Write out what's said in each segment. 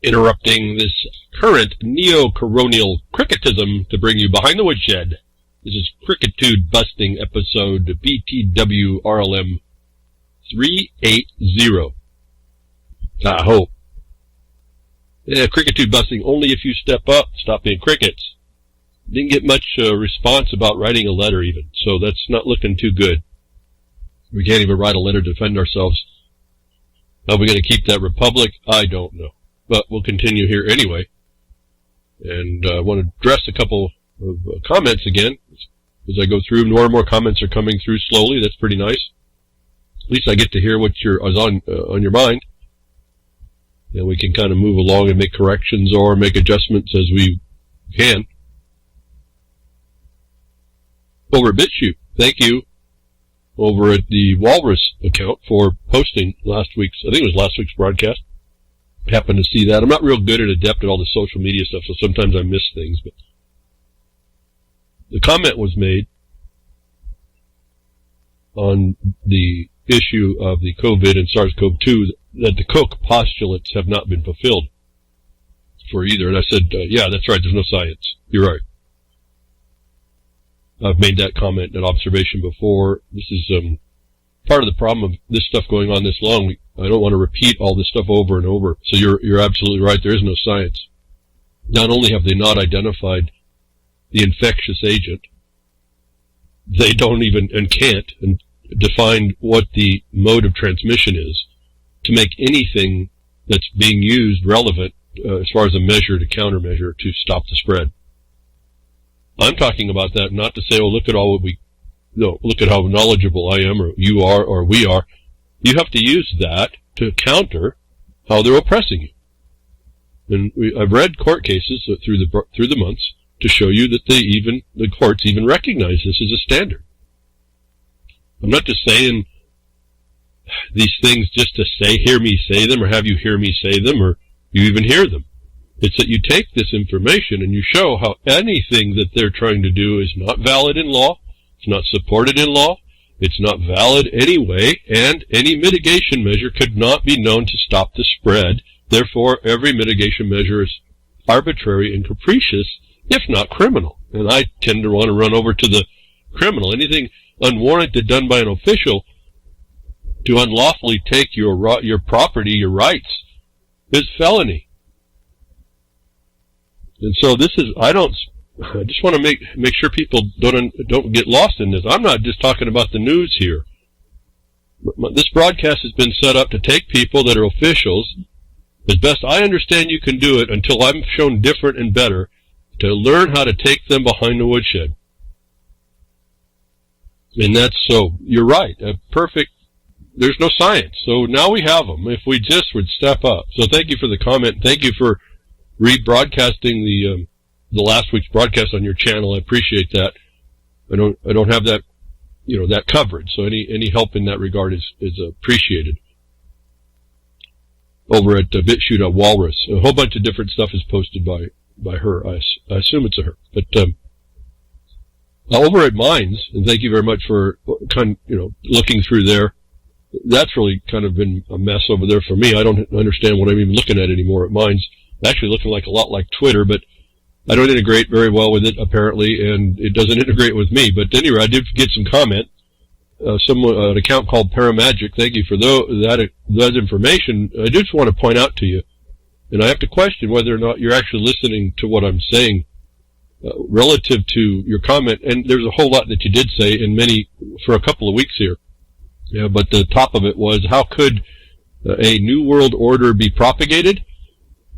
interrupting this current neo-coronial cricketism to bring you Behind the Woodshed. This is Crickitude Busting episode BTW RLM 380. I hope. Yeah, Crickitude Busting only if you step up, stop being crickets. Didn't get much response about writing a letter even, so that's not looking too good. We can't even write a letter to defend ourselves. Are we going to keep that republic? I don't know. But we'll continue here anyway. And I want to address a couple of comments again. As I go through, more and more comments are coming through slowly. That's pretty nice. At least I get to hear what is on your mind. And we can kind of move along and make corrections or make adjustments as we can. Over at BitChute, thank you over at the Walrus account for posting last week's broadcast. Happened to see that. I'm not real good and adept at all the social media stuff, so sometimes I miss things. But the comment was made on the issue of the COVID and SARS-CoV-2 that the Koch postulates have not been fulfilled for either. And I said, yeah, that's right, there's no science. You're right. I've made that comment, that observation before. This is part of the problem of this stuff going on this long. I don't want to repeat all this stuff over and over. So you're absolutely right. There is no science. Not only have they not identified the infectious agent, they don't even and can't define what the mode of transmission is to make anything that's being used relevant as far as a measure to countermeasure to stop the spread. I'm talking about that not to say, oh, look at look at how knowledgeable I am or you are or we are. You have to use that to counter how they're oppressing you. And I've read court cases through the months to show you that the courts even recognize this as a standard. I'm not just saying these things just to hear me say them or have you hear me say them or you even hear them. It's that you take this information and you show how anything that they're trying to do is not valid in law, it's not supported in law, it's not valid anyway, and any mitigation measure could not be known to stop the spread. Therefore, every mitigation measure is arbitrary and capricious, if not criminal. And I tend to want to run over to the criminal. Anything unwarranted done by an official to unlawfully take your property, your rights, is felony. And so this is, I just want to make sure people don't get lost in this. I'm not just talking about the news here. This broadcast has been set up to take people that are officials, as best I understand you can do it until I'm shown different and better, to learn how to take them behind the woodshed. And that's so, you're right, perfect. There's no science. So now we have them, if we just would step up. So thank you for the comment. Thank you for rebroadcasting the last week's broadcast on your channel. I appreciate that. I don't have that, that coverage. So any help in that regard is appreciated. Over at BitChute Walrus, a whole bunch of different stuff is posted by her. I assume it's a her. But over at Minds, and thank you very much for looking through there. That's really kind of been a mess over there for me. I don't understand what I'm even looking at anymore at Minds. It's actually looking a lot like Twitter, but I don't integrate very well with it, apparently, and it doesn't integrate with me. But anyway, I did get some comment. An account called Paramagic, thank you for that information. I just want to point out to you, and I have to question whether or not you're actually listening to what I'm saying relative to your comment. And there's a whole lot that you did say, for a couple of weeks here. Yeah, but the top of it was, how could a new world order be propagated?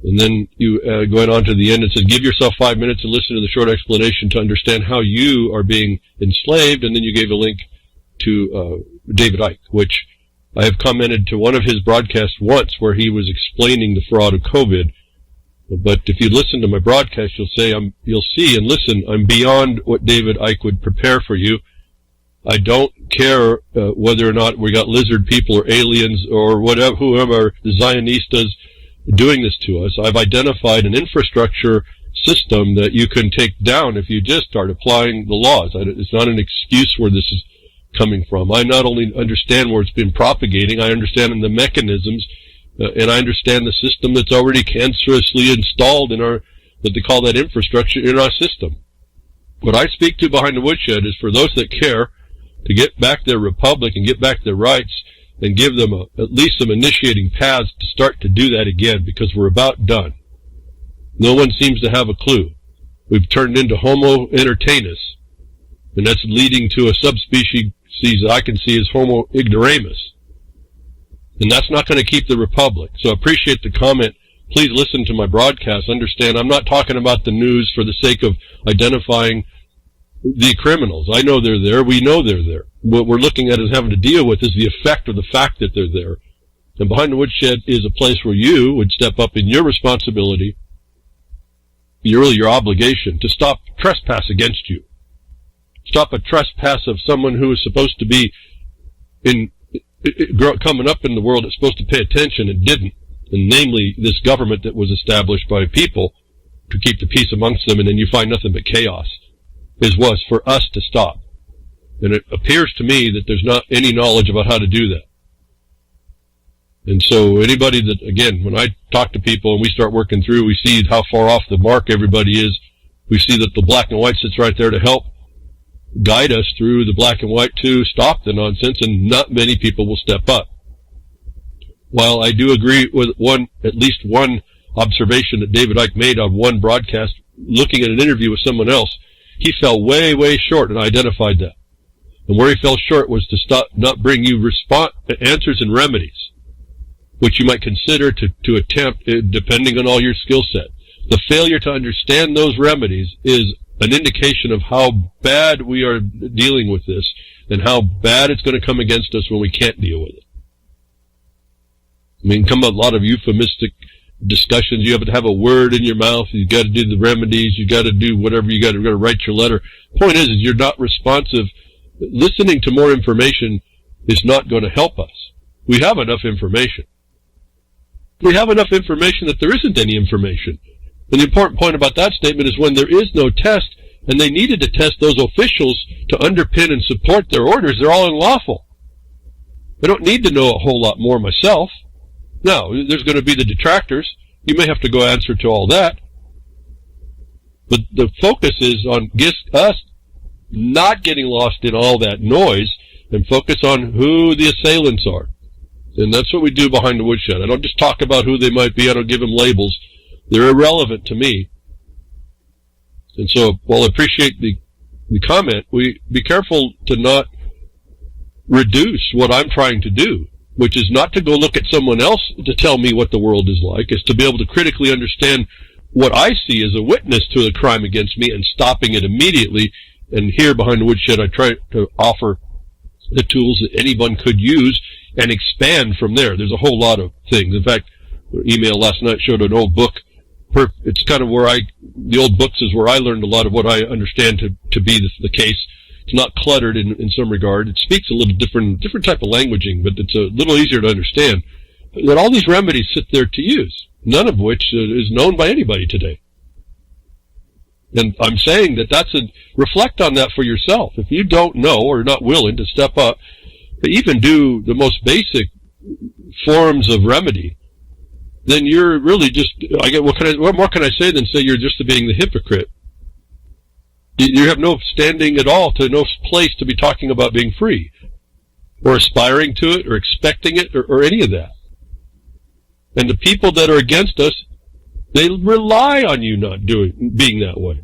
And then you going on to the end, it said, give yourself 5 minutes and listen to the short explanation to understand how you are being enslaved. And then you gave a link to David Icke, which I have commented to one of his broadcasts once where he was explaining the fraud of COVID. But if you listen to my broadcast, you'll see and listen, I'm beyond what David Icke would prepare for you. I don't care whether or not we got lizard people or aliens or whatever, whoever, the Zionistas doing this to us. I've identified an infrastructure system that you can take down if you just start applying the laws. It's not an excuse where this is coming from. I not only understand where it's been propagating, I understand the mechanisms and I understand the system that's already cancerously installed in our, what they call that infrastructure in our system. What I speak to behind the woodshed is for those that care to get back their republic and get back their rights and give them at least some initiating paths to start to do that again, because we're about done. No one seems to have a clue. We've turned into Homo Entertainus, and that's leading to a subspecies I can see as Homo Ignoramus. And that's not going to keep the republic. So I appreciate the comment. Please listen to my broadcast. Understand, I'm not talking about the news for the sake of identifying the criminals. I know they're there. We know they're there. What we're looking at is having to deal with is the effect of the fact that they're there. And behind the woodshed is a place where you would step up in your responsibility, your obligation, to stop trespass against you. Stop a trespass of someone who is supposed to be coming up in the world, that's supposed to pay attention and didn't. And namely, this government that was established by people to keep the peace amongst them, and then you find nothing but chaos, was for us to stop. And it appears to me that there's not any knowledge about how to do that. And so anybody that, again, when I talk to people and we start working through, we see how far off the mark everybody is. We see that the black and white sits right there to help guide us through the black and white to stop the nonsense, and not many people will step up. While I do agree with at least one observation that David Icke made on one broadcast, looking at an interview with someone else, he fell way, way short, and I identified that. And where he fell short was to not bring you answers and remedies, which you might consider to attempt, depending on all your skill set. The failure to understand those remedies is an indication of how bad we are dealing with this, and how bad it's going to come against us when we can't deal with it. I mean, come a lot of euphemistic discussions. You have to have a word in your mouth. You got to do the remedies. You got to do whatever you got to write your letter. Point is you're not responsive. Listening to more information is not going to help us. We have enough information. We have enough information that there isn't any information. And the important point about that statement is when there is no test, and they needed to test those officials to underpin and support their orders, they're all unlawful. I don't need to know a whole lot more myself. Now, there's going to be the detractors. You may have to go answer to all that. But the focus is on us not getting lost in all that noise, and focus on who the assailants are. And that's what we do behind the woodshed. I don't just talk about who they might be. I don't give them labels. They're irrelevant to me. And so, while I appreciate the comment, we be careful to not reduce what I'm trying to do, which is not to go look at someone else to tell me what the world is like, is to be able to critically understand what I see as a witness to a crime against me and stopping it immediately. And here behind the woodshed, I try to offer the tools that anyone could use and expand from there. There's a whole lot of things. In fact, the email last night showed an old book. It's kind of where the old books is where I learned a lot of what I understand to be the case. It's not cluttered in some regard. It speaks a little different type of languaging, but it's a little easier to understand. That all these remedies sit there to use, none of which is known by anybody today. And I'm saying that reflect on that for yourself. If you don't know or are not willing to step up, to even do the most basic forms of remedy, then you're really just, what more can I say than say you're just being the hypocrite? You have no standing at all, no place to be talking about being free, or aspiring to it, or expecting it, or any of that. And the people that are against us, they rely on you not being that way.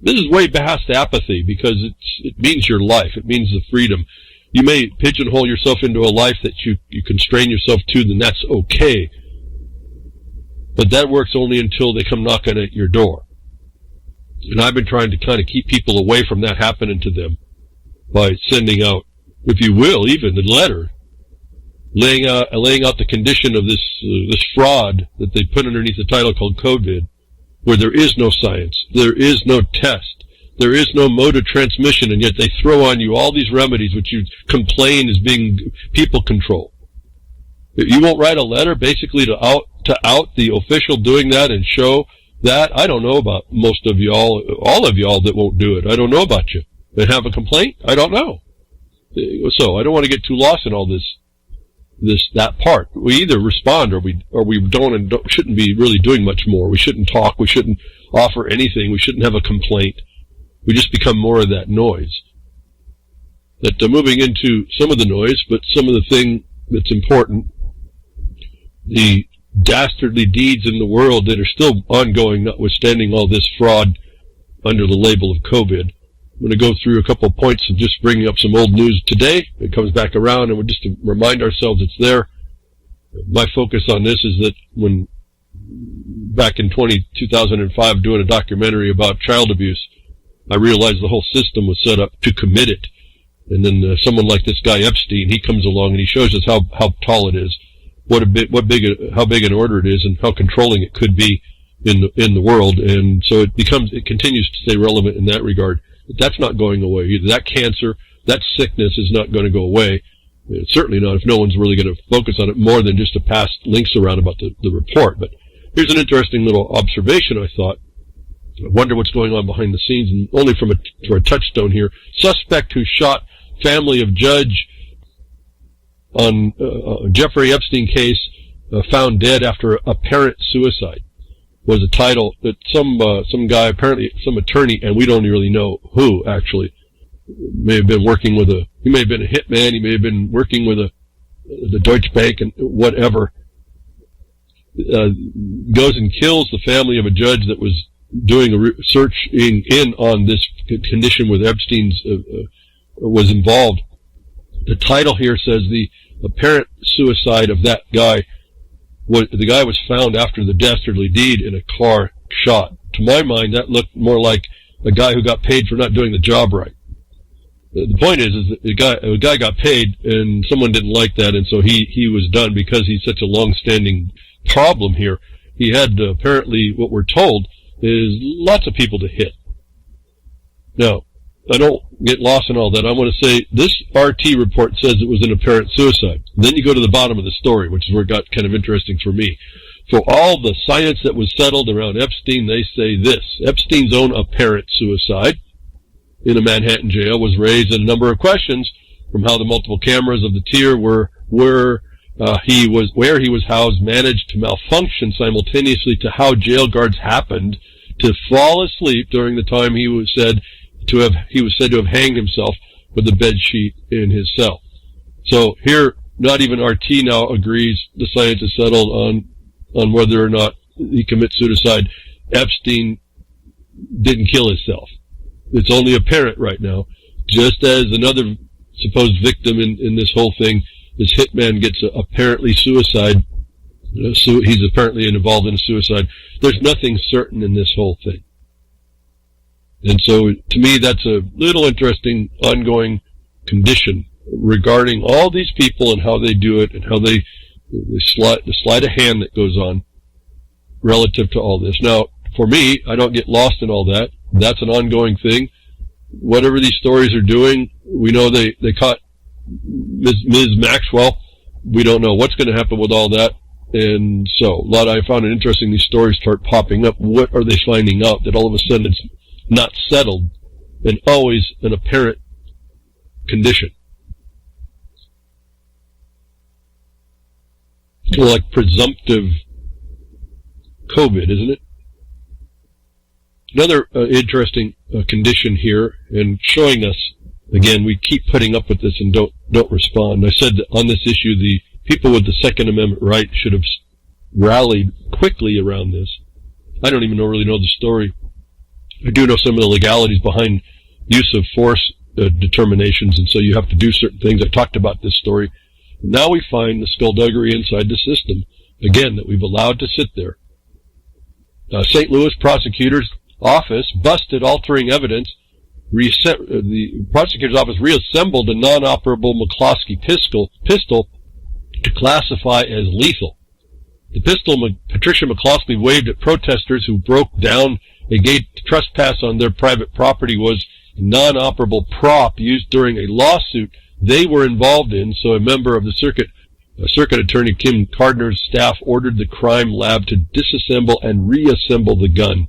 This is way past apathy, because it means your life. It means the freedom. You may pigeonhole yourself into a life that you constrain yourself to, then that's okay. But that works only until they come knocking at your door. And I've been trying to kind of keep people away from that happening to them by sending out, if you will, even a letter, laying out the condition of this fraud that they put underneath the title called COVID, where there is no science, there is no test, there is no mode of transmission, and yet they throw on you all these remedies which you complain is being people control. You won't write a letter basically to out the official doing that and show that. I don't know about most of y'all, all of y'all that won't do it. I don't know about you. They have a complaint? I don't know. So I don't want to get too lost in all this that part. We either respond or we don't and shouldn't be really doing much more. We shouldn't talk. We shouldn't offer anything. We shouldn't have a complaint. We just become more of that noise. That moving into some of the noise, but some of the thing that's important, the dastardly deeds in the world that are still ongoing, notwithstanding all this fraud under the label of COVID. I'm going to go through a couple of points of just bringing up some old news today. It comes back around, and we're just to remind ourselves it's there. My focus on this is that when back in 2005 doing a documentary about child abuse, I realized the whole system was set up to commit it. And then someone like this guy Epstein, he comes along and he shows us how tall it is, how big an order it is, and how controlling it could be in the world. And so it continues to stay relevant in that regard. But that's not going away either. That cancer, that sickness is not going to go away. Certainly not if no one's really going to focus on it more than just to pass links around about the report. But here's an interesting little observation, I thought. I wonder what's going on behind the scenes, and only for a touchstone here. Suspect who shot family of judge on Jeffrey Epstein case found dead after apparent suicide. Was a title that some guy, apparently some attorney, and we don't really know who actually, may have been working with he may have been a hitman, he may have been working with the Deutsche Bank and whatever, goes and kills the family of a judge that was doing a searching in on this condition with Epstein's was involved. The title here says the apparent suicide of that guy. The guy was found after the dastardly deed in a car shot. To my mind, that looked more like a guy who got paid for not doing the job right. The point is that a guy got paid, and someone didn't like that, and so he was done because he's such a long-standing problem here. He had apparently, what we're told, is lots of people to hit. Now, I don't get lost in all that. I want to say this RT report says it was an apparent suicide. And then you go to the bottom of the story, which is where it got kind of interesting for me. For all the science that was settled around Epstein, they say this. Epstein's own apparent suicide in a Manhattan jail was raised in a number of questions, from how the multiple cameras of the tier where he was housed managed to malfunction simultaneously to how jail guards happened to fall asleep during the time he was said to have hanged himself with a bed sheet in his cell. So here, not even RT now agrees the science is settled on whether or not he commits suicide. Epstein didn't kill himself. It's only apparent right now. Just as another supposed victim in this whole thing, this hitman gets apparently suicide. He's apparently involved in a suicide. There's nothing certain in this whole thing. And so, to me, that's a little interesting ongoing condition regarding all these people and how they do it and how the sleight of hand that goes on relative to all this. Now, for me, I don't get lost in all that. That's an ongoing thing. Whatever these stories are doing, we know they caught Ms. Maxwell. We don't know what's going to happen with all that. And so, I found it interesting these stories start popping up. What are they finding out that all of a sudden it's not settled and always an apparent condition? Kind of like presumptive COVID, isn't it? Another interesting condition here, and showing us, again, we keep putting up with this and don't respond. I said that on this issue, the people with the Second Amendment right should have rallied quickly around this. I don't even really know the story. I do know some of the legalities behind use of force determinations, and so you have to do certain things. I talked about this story. Now we find the skullduggery inside the system, again, that we've allowed to sit there. St. Louis Prosecutor's Office busted altering evidence. The Prosecutor's Office reassembled a non-operable McCloskey pistol to classify as lethal. The pistol Patricia McCloskey waved at protesters who broke down a gate to trespass on their private property was a non-operable prop used during a lawsuit they were involved in, so a member of the Circuit Attorney Kim Cardner's staff ordered the crime lab to disassemble and reassemble the gun,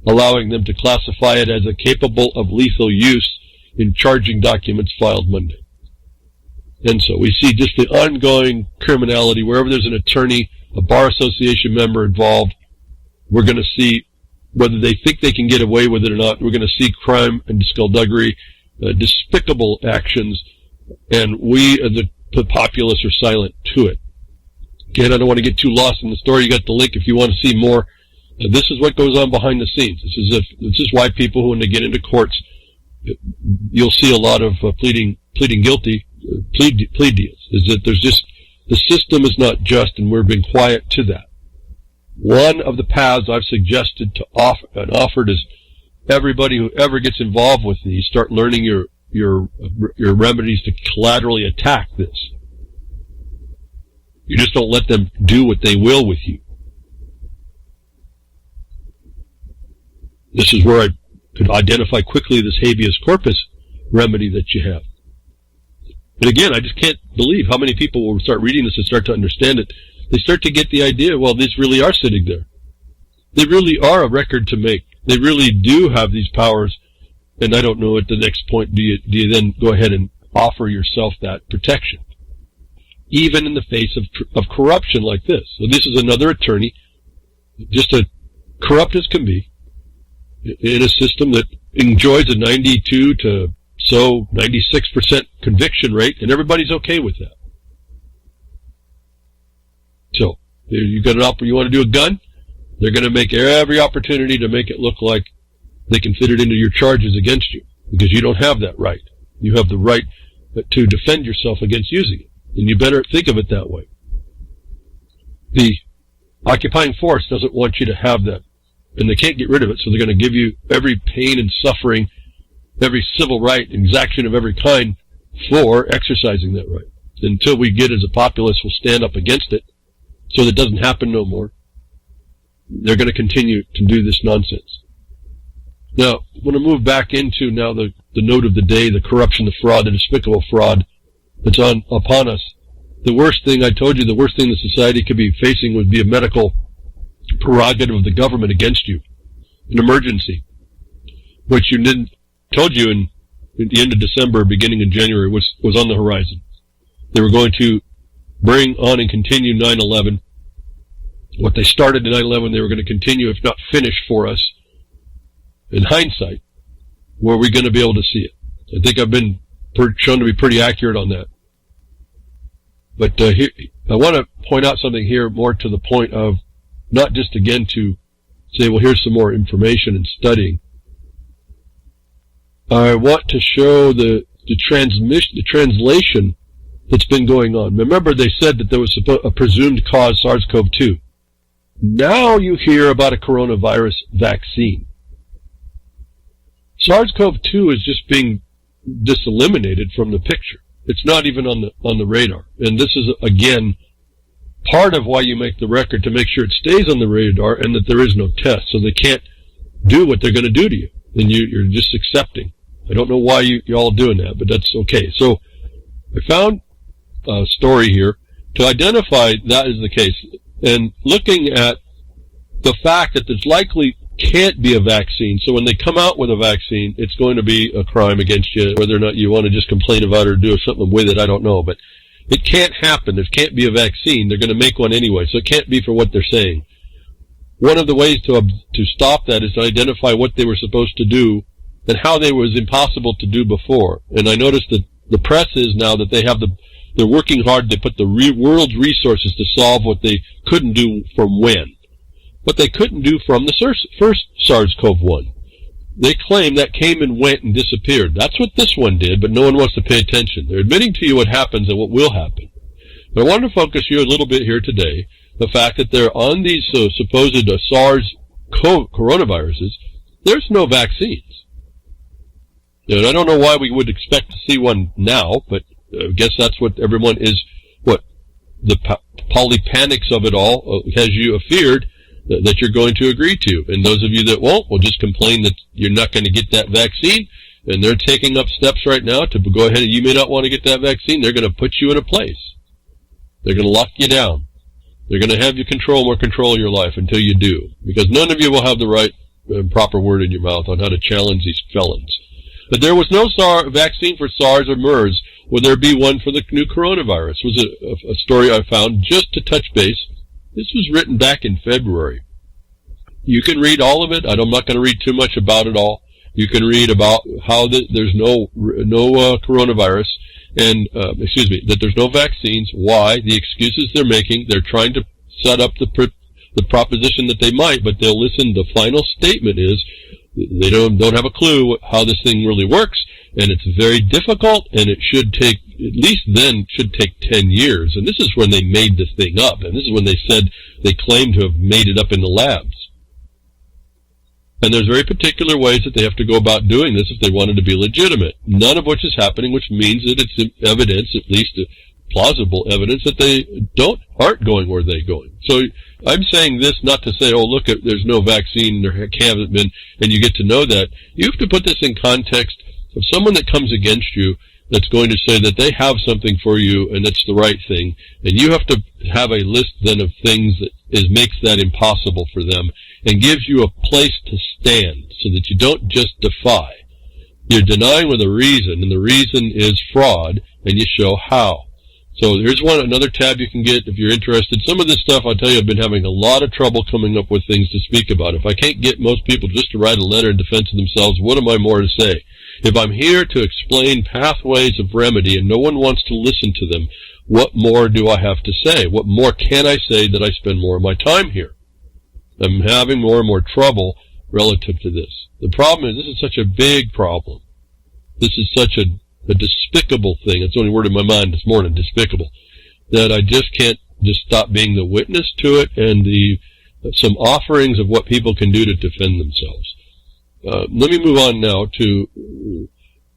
allowing them to classify it as capable of lethal use in charging documents filed Monday. And so we see just the ongoing criminality. Wherever there's an attorney, a bar association member involved, we're going to see whether they think they can get away with it or not. We're going to see crime and skullduggery, despicable actions, and we, the populace, are silent to it. Again, I don't want to get too lost in the story. You got the link if you want to see more. This is what goes on behind the scenes. This is why people, when they get into courts, you'll see a lot of pleading guilty, plea deals. Is that there's just, the system is not just, and we're being quiet to that. One of the paths I've suggested to offer and offered is everybody who ever gets involved with these, start learning your remedies to collaterally attack this. You just don't let them do what they will with you. This is where I could identify quickly this habeas corpus remedy that you have. And again, I just can't believe how many people will start reading this and start to understand it. They start to get the idea, well, these really are sitting there. They really are a record to make. They really do have these powers. And I don't know at the next point, do you then go ahead and offer yourself that protection? Even in the face of corruption like this. So this is another attorney, just as corrupt as can be, in a system that enjoys a 92 to 96% conviction rate, and everybody's okay with that. So, you got an offer, you want to do a gun? They're going to make every opportunity to make it look like they can fit it into your charges against you, because you don't have that right. You have the right to defend yourself against using it, and you better think of it that way. The occupying force doesn't want you to have that, and they can't get rid of it, so they're going to give you every pain and suffering, every civil right, exaction of every kind for exercising that right. Until we get as a populace will stand up against it, so that it doesn't happen no more, they're going to continue to do this nonsense. Now, I want to move back into now the note of the day, the corruption, the fraud, the despicable fraud that's upon us. The worst thing, I told you, the worst thing the society could be facing would be a medical prerogative of the government against you. An emergency, which you didn't, told you at the end of December, beginning of January, was on the horizon. They were going to bring on and continue 9/11. What they started in 9/11, they were going to continue, if not finish for us. In hindsight, were we going to be able to see it? I think I've been shown to be pretty accurate on that. But here, I want to point out something here more to the point of not just, again, to say, well, here's some more information and studying. I want to show the translation that's been going on. Remember, they said that there was a presumed cause, SARS-CoV-2. Now you hear about a coronavirus vaccine. SARS-CoV-2 is just being eliminated from the picture. It's not even on the radar. And this is, again, part of why you make the record, to make sure it stays on the radar and that there is no test, so they can't do what they're going to do to you. And you're just accepting. I don't know why you're all doing that, but that's okay. So I found a story here to identify that is the case. And looking at the fact that there's likely can't be a vaccine, so when they come out with a vaccine, it's going to be a crime against you. Whether or not you want to just complain about it or do something with it, I don't know. But it can't happen. There can't be a vaccine. They're going to make one anyway, so it can't be for what they're saying. One of the ways to stop that is to identify what they were supposed to do and how they was impossible to do before. And I noticed that the press is now that they're working hard to put the world's resources to solve what they couldn't do from when. What they couldn't do from the first SARS-CoV-1. They claim that came and went and disappeared. That's what this one did, but no one wants to pay attention. They're admitting to you what happens and what will happen. But I want to focus you a little bit here today, the fact that they're on these supposed SARS coronaviruses, there's no vaccines. And I don't know why we would expect to see one now, but I guess that's what everyone is, the polypanics of it all has you feared that you're going to agree to. And those of you that won't will just complain that you're not going to get that vaccine, and they're taking up steps right now to go ahead, and you may not want to get that vaccine. They're going to put you in a place. They're going to lock you down. They're going to have you more control of your life until you do, because none of you will have the right proper word in your mouth on how to challenge these felons. But there was no vaccine for SARS or MERS Will there be one for the new coronavirus? Was a story I found just to touch base. This was written back in February. You can read all of it. I'm not going to read too much about it all. You can read about how there's no coronavirus and, that there's no vaccines, why, the excuses they're making. They're trying to set up the proposition that they might, but they'll listen. The final statement is they don't have a clue how this thing really works, and it's very difficult, and it should take, at least then, should take 10 years. And this is when they made this thing up, and this is when they said they claimed to have made it up in the labs. And there's very particular ways that they have to go about doing this if they wanted to be legitimate, none of which is happening, which means that it's evidence, at least plausible evidence, that they aren't going where they're going. So I'm saying this not to say, oh, look, there's no vaccine, there haven't been, and you get to know that. You have to put this in context of someone that comes against you that's going to say that they have something for you and that's the right thing, and you have to have a list then of things that makes that impossible for them and gives you a place to stand so that you don't just defy. You're denying with a reason, and the reason is fraud, and you show how. So here's another tab you can get if you're interested. Some of this stuff, I'll tell you, I've been having a lot of trouble coming up with things to speak about. If I can't get most people just to write a letter in defense of themselves, what am I more to say? If I'm here to explain pathways of remedy and no one wants to listen to them, what more do I have to say? What more can I say that I spend more of my time here? I'm having more and more trouble relative to this. The problem is this is such a big problem. This is such a despicable thing. That's the only word in my mind this morning, despicable, that I just can't just stop being the witness to it and some offerings of what people can do to defend themselves. Let me move on now to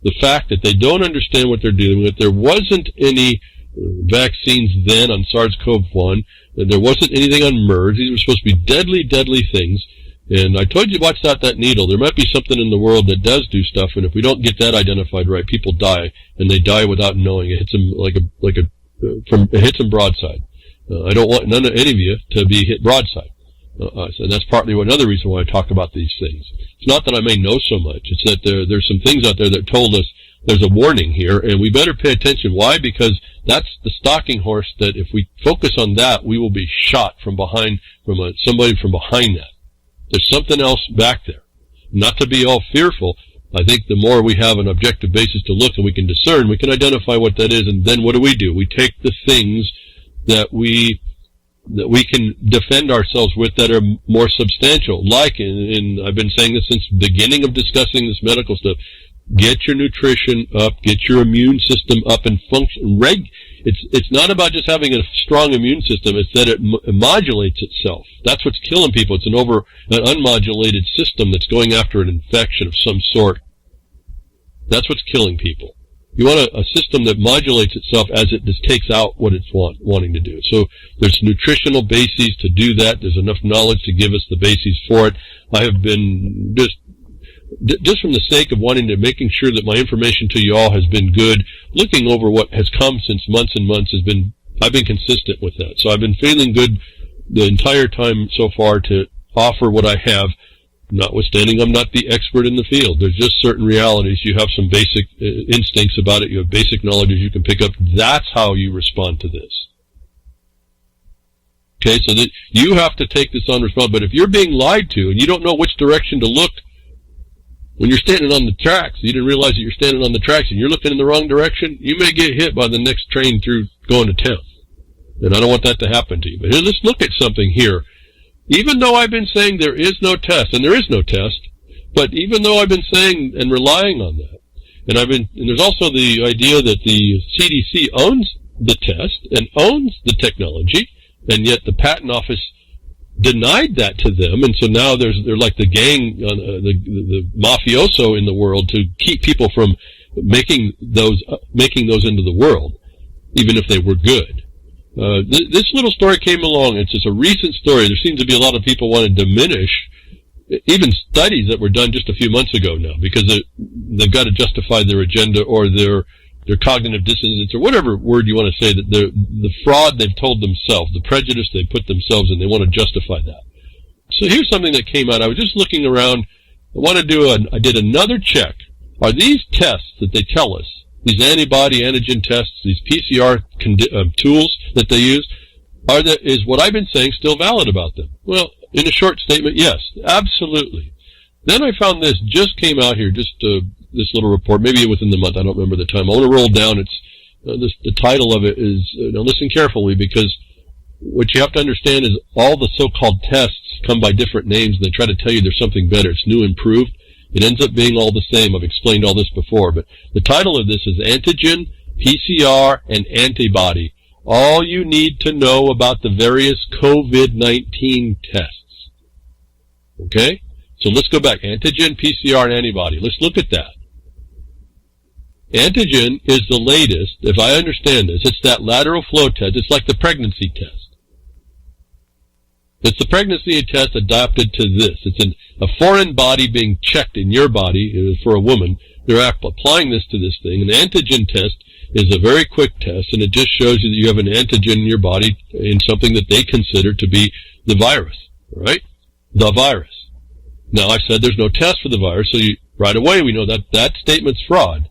the fact that they don't understand what they're dealing with. There wasn't any vaccines then on SARS-CoV-1. There wasn't anything on MERS. These were supposed to be deadly, deadly things. And I told you, watch out that needle. There might be something in the world that does do stuff, and if we don't get that identified right, people die, and they die without knowing. It hits them it hits them broadside. I don't want any of you to be hit broadside. So that's partly another reason why I talk about these things. It's not that I may know so much. It's that there's some things out there that told us there's a warning here, and we better pay attention. Why? Because that's the stalking horse that if we focus on that, we will be shot from behind, somebody from behind that. There's something else back there. Not to be all fearful. I think the more we have an objective basis to look and we can discern, we can identify what that is, and then what do? We take the things that we can defend ourselves with that are more substantial. Like, I've been saying this since the beginning of discussing this medical stuff, get your nutrition up, get your immune system up and function. It's not about just having a strong immune system, it's that it modulates itself. That's what's killing people. It's an unmodulated system that's going after an infection of some sort. That's what's killing people. You want a system that modulates itself as it just takes out what it's wanting to do. So there's nutritional bases to do that. There's enough knowledge to give us the bases for it. I have been just from the sake of making sure that my information to you all has been good, looking over what has come since months and months I've been consistent with that. So I've been feeling good the entire time so far to offer what I have, notwithstanding I'm not the expert in the field. There's just certain realities. You have some basic instincts about it. You have basic knowledges you can pick up. That's how you respond to this. Okay, so that you have to take this on responsibility. But if you're being lied to and you don't know which direction to look, when you're standing on the tracks, you didn't realize that you're standing on the tracks and you're looking in the wrong direction, you may get hit by the next train through going to town. And I don't want that to happen to you. But here, let's look at something here. Even though I've been saying there is no test, and there is no test, but even though I've been saying and relying on that, and there's also the idea that the CDC owns the test and owns the technology, and yet the patent office denied that to them, and so now they're like the gang, the mafioso in the world to keep people from making those into the world, even if they were good. This little story came along. It's just a recent story. There seems to be a lot of people want to diminish even studies that were done just a few months ago now, because they've got to justify their agenda or their cognitive dissonance or whatever word you want to say, that the fraud they've told themselves, the prejudice they put themselves in, they want to justify that. So here's something that came out. I was just looking around. I did another check. Are these tests that they tell us these antibody antigen tests, these PCR tools that they use, is what I've been saying still valid about them? Well, in a short statement, yes, absolutely. Then I found this just came out here, just this little report, maybe within the month, I don't remember the time. I want to roll down. It's the title of it is, now listen carefully, because what you have to understand is all the so-called tests come by different names, and they try to tell you there's something better. It's new, improved. It ends up being all the same. I've explained all this before, but the title of this is Antigen, PCR, and Antibody. All you need to know about the various COVID-19 tests. Okay? So let's go back. Antigen, PCR, and antibody. Let's look at that. Antigen is the latest, if I understand this. It's that lateral flow test. It's like the pregnancy test. It's the pregnancy test adapted to this. It's a foreign body being checked in your body for a woman. They're applying this to this thing. An antigen test is a very quick test, and it just shows you that you have an antigen in your body in something that they consider to be the virus, right? The virus. Now, I said there's no test for the virus, so right away we know that that statement's fraud.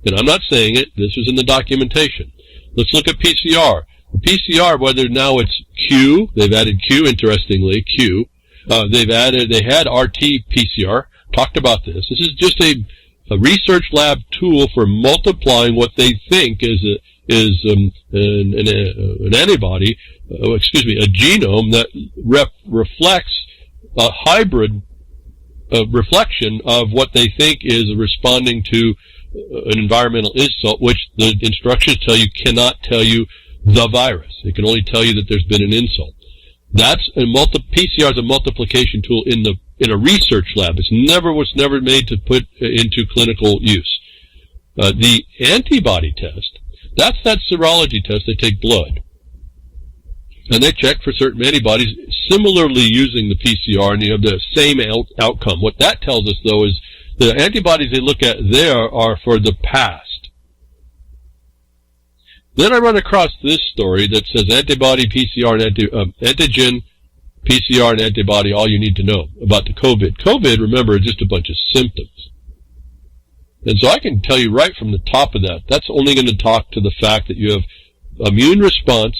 And I'm not saying it. This is in the documentation. Let's look at PCR. The PCR, whether now it's Q, they've added Q, interestingly, Q. They had RT-PCR, talked about this. This is just a research lab tool for multiplying what they think is an antibody, a genome that reflects a hybrid reflection of what they think is responding to an environmental insult, which the instructions tell you cannot tell you the virus. It can only tell you that there's been an insult. That's PCR is a multiplication tool in a research lab. Was never made to put into clinical use. The antibody test, that's that serology test. They take blood and they check for certain antibodies, similarly using the PCR, and you have the same outcome. What that tells us, though, is the antibodies they look at there are for the past. Then I run across this story that says antibody, PCR, and antigen, PCR, and antibody, all you need to know about the COVID. COVID, remember, is just a bunch of symptoms. And so I can tell you right from the top of that, that's only going to talk to the fact that you have immune response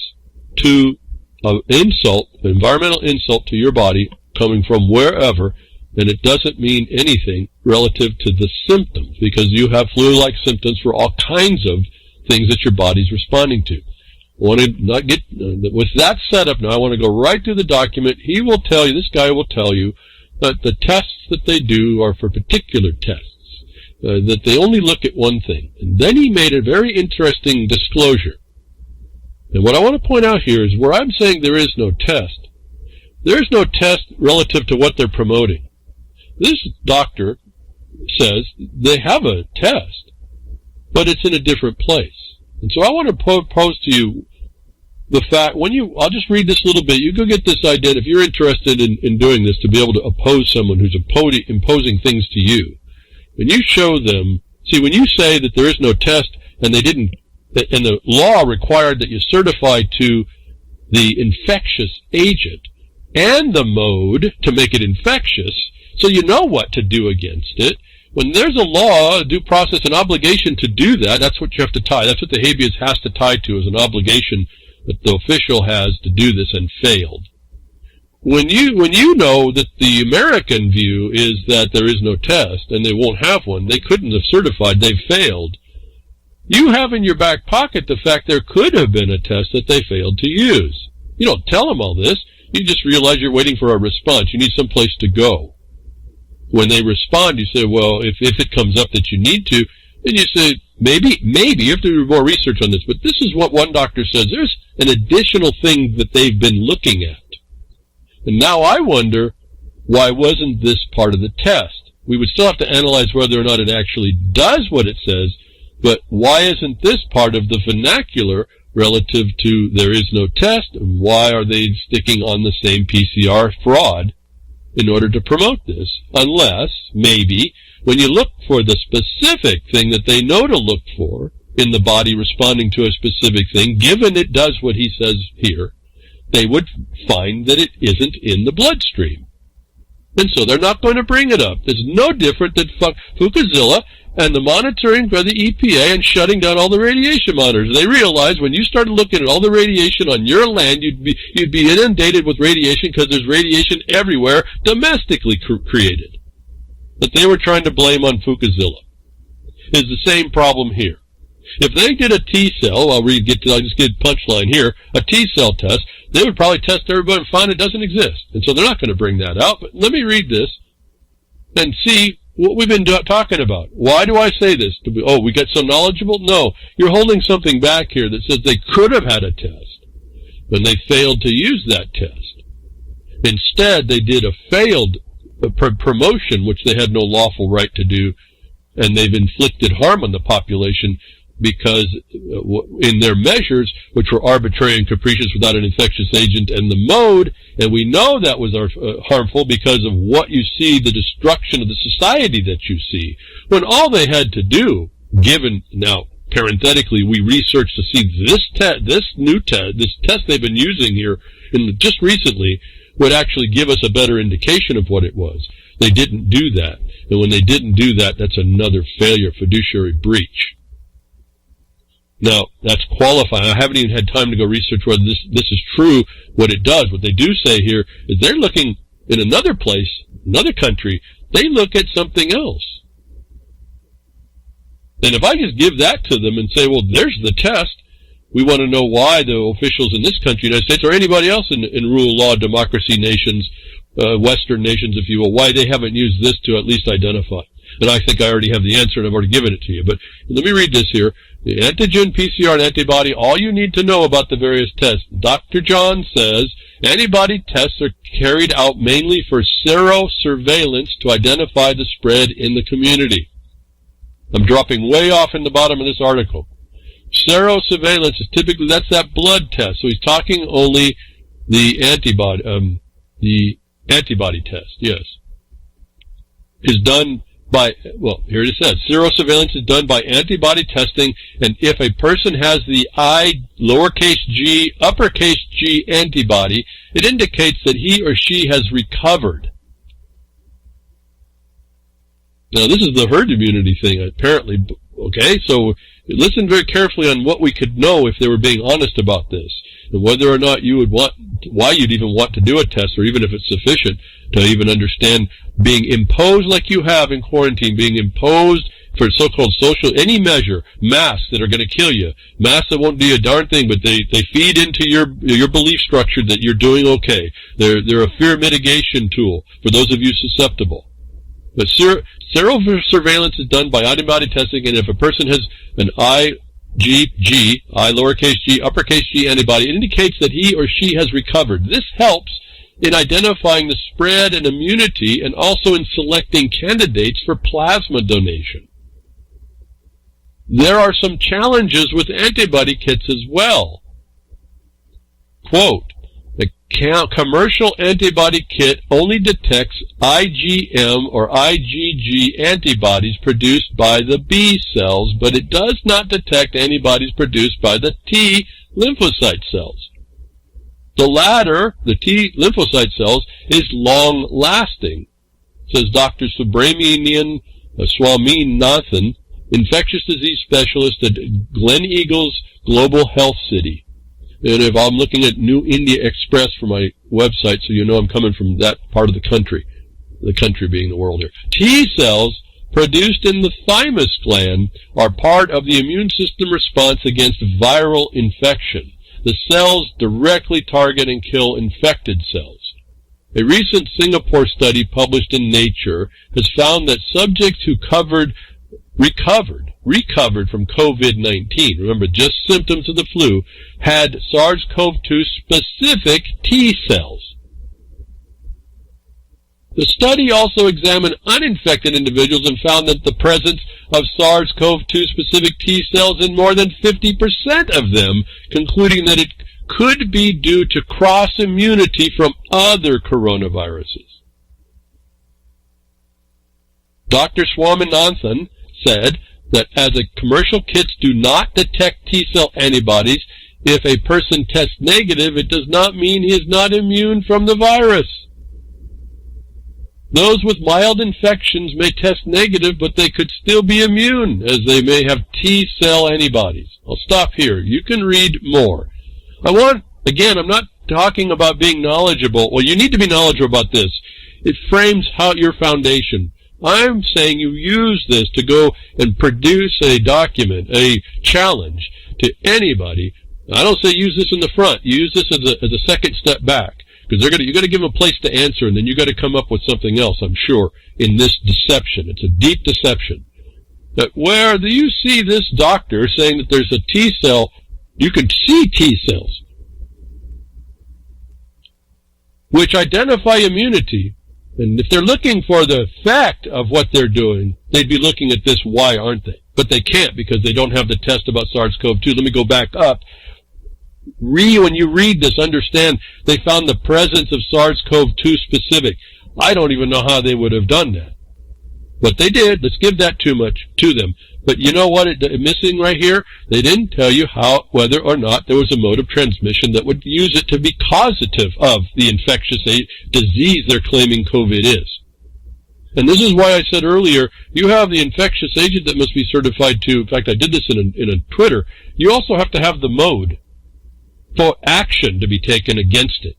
to an insult, an environmental insult to your body coming from wherever, and it doesn't mean anything relative to the symptoms, because you have flu-like symptoms for all kinds of things that your body's responding to. I want to not get with that setup now. I want to go right through the document. He will tell you, this guy will tell you, that the tests that they do are for particular tests, that they only look at one thing. And then he made a very interesting disclosure. And what I want to point out here is where I'm saying there is no test. There is no test relative to what they're promoting. This doctor says they have a test, but it's in a different place. And so I want to pose to you the fact, I'll just read this a little bit. You go get this idea, if you're interested in doing this, to be able to oppose someone who's imposing things to you. When you show them, when you say that there is no test, and and the law required that you certify to the infectious agent and the mode to make it infectious, so you know what to do against it. When there's a law, a due process, an obligation to do that, that's what you have to tie. That's what the habeas has to tie to, is an obligation that the official has to do this and failed. When you know that the American view is that there is no test and they won't have one, they couldn't have certified, they've failed. You have in your back pocket the fact there could have been a test that they failed to use. You don't tell them all this. You just realize you're waiting for a response. You need some place to go. When they respond, you say, well, if it comes up that you need to, then you say, maybe, you have to do more research on this, but this is what one doctor says. There's an additional thing that they've been looking at. And now I wonder, why wasn't this part of the test? We would still have to analyze whether or not it actually does what it says, but why isn't this part of the vernacular relative to there is no test, and why are they sticking on the same PCR fraud in order to promote this? Unless, maybe, when you look for the specific thing that they know to look for in the body responding to a specific thing, given it does what he says here, they would find that it isn't in the bloodstream. And so they're not going to bring it up. It's no different than Fuckazilla and the monitoring by the EPA and shutting down all the radiation monitors. They realized when you started looking at all the radiation on your land, you'd be inundated with radiation because there's radiation everywhere, domestically created. That they were trying to blame on Fukushima. Is the same problem here. If they did a T-cell, I'll just get a punchline here, a T-cell test, they would probably test everybody and find it doesn't exist. And so they're not going to bring that out. But let me read this and see what we've been talking about. Why do I say this? We got so knowledgeable? No. You're holding something back here that says they could have had a test, and they failed to use that test. Instead, they did a failed promotion, which they had no lawful right to do, and they've inflicted harm on the population because in their measures, which were arbitrary and capricious without an infectious agent, and the mode, and we know that was harmful because of what you see, the destruction of the society that you see, when all they had to do, given, now, parenthetically, we researched to see this test they've been using here just recently, would actually give us a better indication of what it was. They didn't do that. And when they didn't do that, that's another failure, fiduciary breach. Now, that's qualifying. I haven't even had time to go research whether this is true, what it does. What they do say here is they're looking in another place, another country, they look at something else. And if I just give that to them and say, well, there's the test, we want to know why the officials in this country, United States, or anybody else in rule of law, democracy nations, Western nations, if you will, why they haven't used this to at least identify. And I think I already have the answer, and I've already given it to you. But let me read this here. The antigen, PCR, and antibody, all you need to know about the various tests. Dr. John says antibody tests are carried out mainly for serosurveillance to identify the spread in the community. I'm dropping way off in the bottom of this article. Serosurveillance is typically, that's that blood test. So he's talking only the antibody test, yes. Is done by, well, here it says, serosurveillance is done by antibody testing, and if a person has the I, lowercase g, uppercase G antibody, it indicates that he or she has recovered. Now, this is the herd immunity thing, apparently, okay? So, listen very carefully on what we could know if they were being honest about this, and whether or not you would want, why you'd even want to do a test, or even if it's sufficient to even understand being imposed like you have in quarantine, being imposed for so-called social, any measure, masks that are going to kill you, masks that won't do a darn thing, but they feed into your belief structure that you're doing okay. They're a fear mitigation tool for those of you susceptible. But serosurveillance is done by antibody testing, and if a person has an I lowercase g, uppercase G antibody, it indicates that he or she has recovered. This helps in identifying the spread and immunity, and also in selecting candidates for plasma donation. There are some challenges with antibody kits as well. Quote, the commercial antibody kit only detects IgM or IgG antibodies produced by the B cells, but it does not detect antibodies produced by the T lymphocyte cells. The latter, the T lymphocyte cells, is long-lasting, says Dr. Swaminathan, infectious disease specialist at Gleneagles Global Health City. And if I'm looking at New India Express for my website, so you know I'm coming from that part of the country being the world here. T cells produced in the thymus gland are part of the immune system response against viral infection. The cells directly target and kill infected cells. A recent Singapore study published in Nature has found that subjects who recovered from COVID-19, remember, just symptoms of the flu, had SARS-CoV-2 specific T cells. The study also examined uninfected individuals and found that the presence of SARS-CoV-2 specific T cells in more than 50% of them, concluding that it could be due to cross-immunity from other coronaviruses. Dr. Swaminathan said that as commercial kits do not detect T-cell antibodies, if a person tests negative, it does not mean he is not immune from the virus. Those with mild infections may test negative, but they could still be immune, as they may have T-cell antibodies. I'll stop here. You can read more. I'm not talking about being knowledgeable. Well, you need to be knowledgeable about this. It frames your foundation. I'm saying you use this to go and produce a document, a challenge to anybody. I don't say use this in the front. Use this as a second step back. Because you got to give them a place to answer, and then you got to come up with something else, I'm sure, in this deception. It's a deep deception. That where do you see this doctor saying that there's a T cell? You can see T cells, which identify immunity. And if they're looking for the effect of what they're doing, they'd be looking at this, why aren't they? But they can't because they don't have the test about SARS-CoV-2. Let me go back up. When you read this, understand they found the presence of SARS-CoV-2 specific. I don't even know how they would have done that. But they did. Let's give that too much to them. But you know what missing right here? They didn't tell you whether or not there was a mode of transmission that would use it to be causative of the infectious disease they're claiming COVID is. And this is why I said earlier, you have the infectious agent that must be certified to, in fact, I did this in a Twitter, you also have to have the mode for action to be taken against it.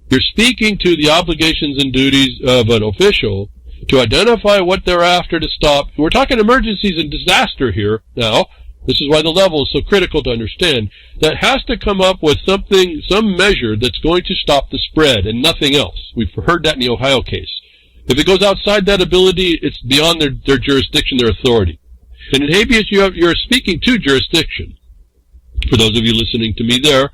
You're speaking to the obligations and duties of an official to identify what they're after to stop. We're talking emergencies and disaster here now. This is why the level is so critical to understand. That has to come up with something, some measure that's going to stop the spread and nothing else. We've heard that in the Ohio case. If it goes outside that ability, it's beyond their jurisdiction, their authority. And in habeas, you're speaking to jurisdiction. For those of you listening to me there,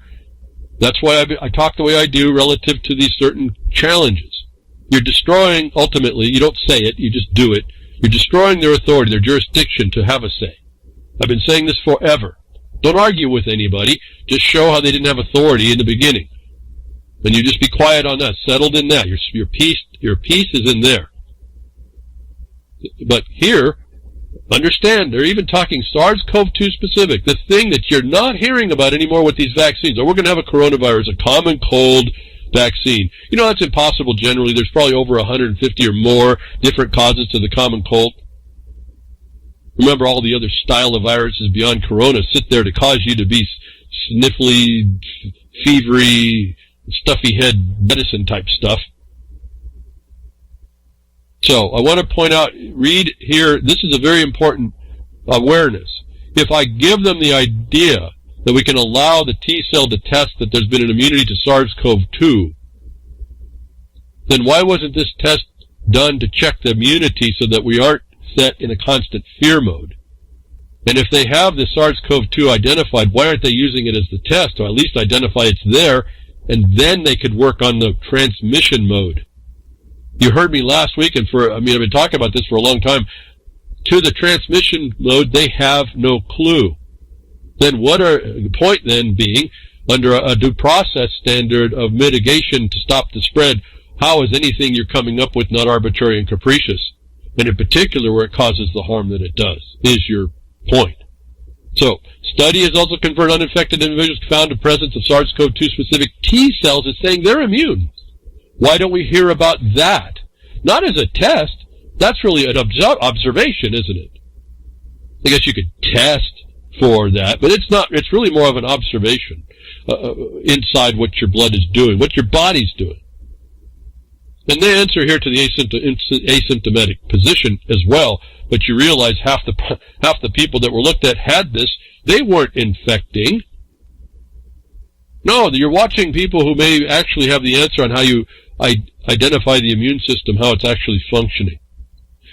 that's why I talk the way I do relative to these certain challenges. You're destroying, ultimately, you don't say it, you just do it. You're destroying their authority, their jurisdiction to have a say. I've been saying this forever. Don't argue with anybody. Just show how they didn't have authority in the beginning. And you just be quiet on that, settled in that. Your peace is in there. But here, understand, they're even talking SARS-CoV-2 specific, the thing that you're not hearing about anymore with these vaccines. We're going to have a coronavirus, a common cold vaccine. You know, that's impossible generally. There's probably over 150 or more different causes to the common cold. Remember, all the other style of viruses beyond corona sit there to cause you to be sniffly, fevery, stuffy head medicine type stuff. So I want to point out, read here, this is a very important awareness. If I give them the idea that we can allow the T cell to test that there's been an immunity to SARS-CoV-2, then why wasn't this test done to check the immunity so that we aren't set in a constant fear mode? And if they have the SARS-CoV-2 identified, why aren't they using it as the test, or at least identify it's there, and then they could work on the transmission mode? You heard me last week, and I've been talking about this for a long time. To the transmission mode, they have no clue. Then the point then being, under a due process standard of mitigation to stop the spread, how is anything you're coming up with not arbitrary and capricious? And in particular, where it causes the harm that it does, is your point. So, study has also confirmed uninfected individuals found the presence of SARS-CoV-2 specific T cells as saying they're immune. Why don't we hear about that? Not as a test. That's really an observation, isn't it? I guess you could test for that, but it's not. It's really more of an observation inside what your blood is doing, what your body's doing. And they answer here to the asymptomatic position as well, but you realize half the people that were looked at had this. They weren't infecting. No, you're watching people who may actually have the answer on how you identify the immune system, how it's actually functioning.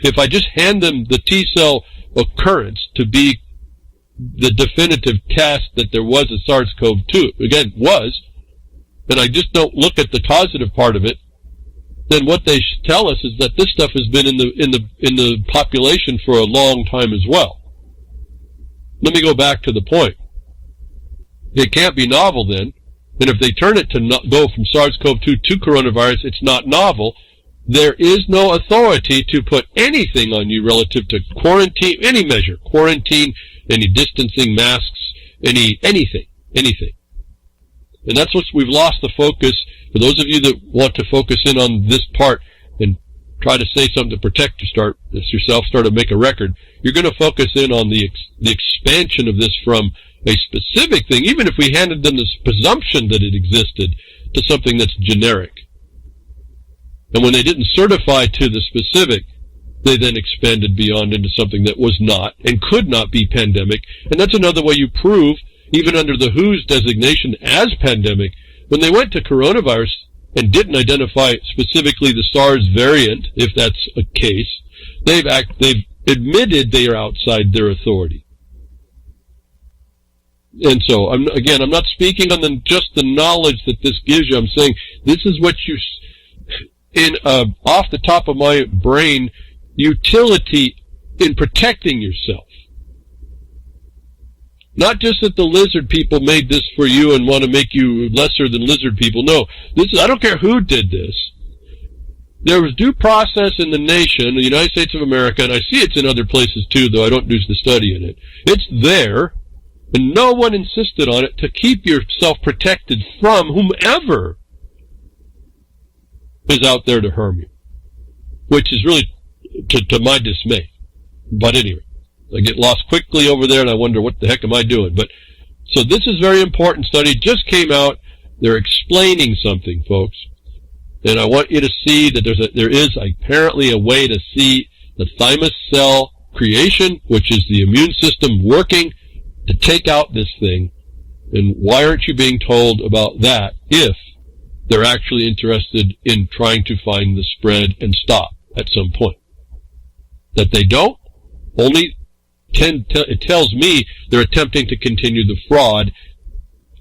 If I just hand them the T-cell occurrence to be the definitive test that there was a SARS-CoV-2, again, and I just don't look at the causative part of it, then what they tell us is that this stuff has been in the population for a long time as well. Let me go back to the point. It can't be novel then, and if they turn it to go from SARS-CoV-2 to coronavirus, it's not novel. There is no authority to put anything on you relative to quarantine, any measure, quarantine, any distancing, masks, anything. And that's what we've lost the focus. For those of you that want to focus in on this part and try to say something to protect yourself, start to make a record, you're going to focus in on the expansion of this from a specific thing, even if we handed them this presumption that it existed, to something that's generic. And when they didn't certify to the specific, they then expanded beyond into something that was not and could not be pandemic. And that's another way you prove, even under the WHO's designation as pandemic, when they went to coronavirus and didn't identify specifically the SARS variant, if that's a case, they've admitted they are outside their authority. And so, I'm not speaking on just the knowledge that this gives you. I'm saying this is what you, off the top of my brain, utility in protecting yourself. Not just that the lizard people made this for you and want to make you lesser than lizard people. No, I don't care who did this. There was due process in the nation, the United States of America, and I see it's in other places too, though I don't do the study in it. It's there, and no one insisted on it to keep yourself protected from whomever is out there to harm you, which is really to my dismay. But anyway, I get lost quickly over there, and I wonder what the heck am I doing. But so this is very important study. Just came out. They're explaining something, folks, and I want you to see that there is apparently a way to see the thymus cell creation, which is the immune system working to take out this thing. And why aren't you being told about that if they're actually interested in trying to find the spread and stop at some point? That they don't, it tells me they're attempting to continue the fraud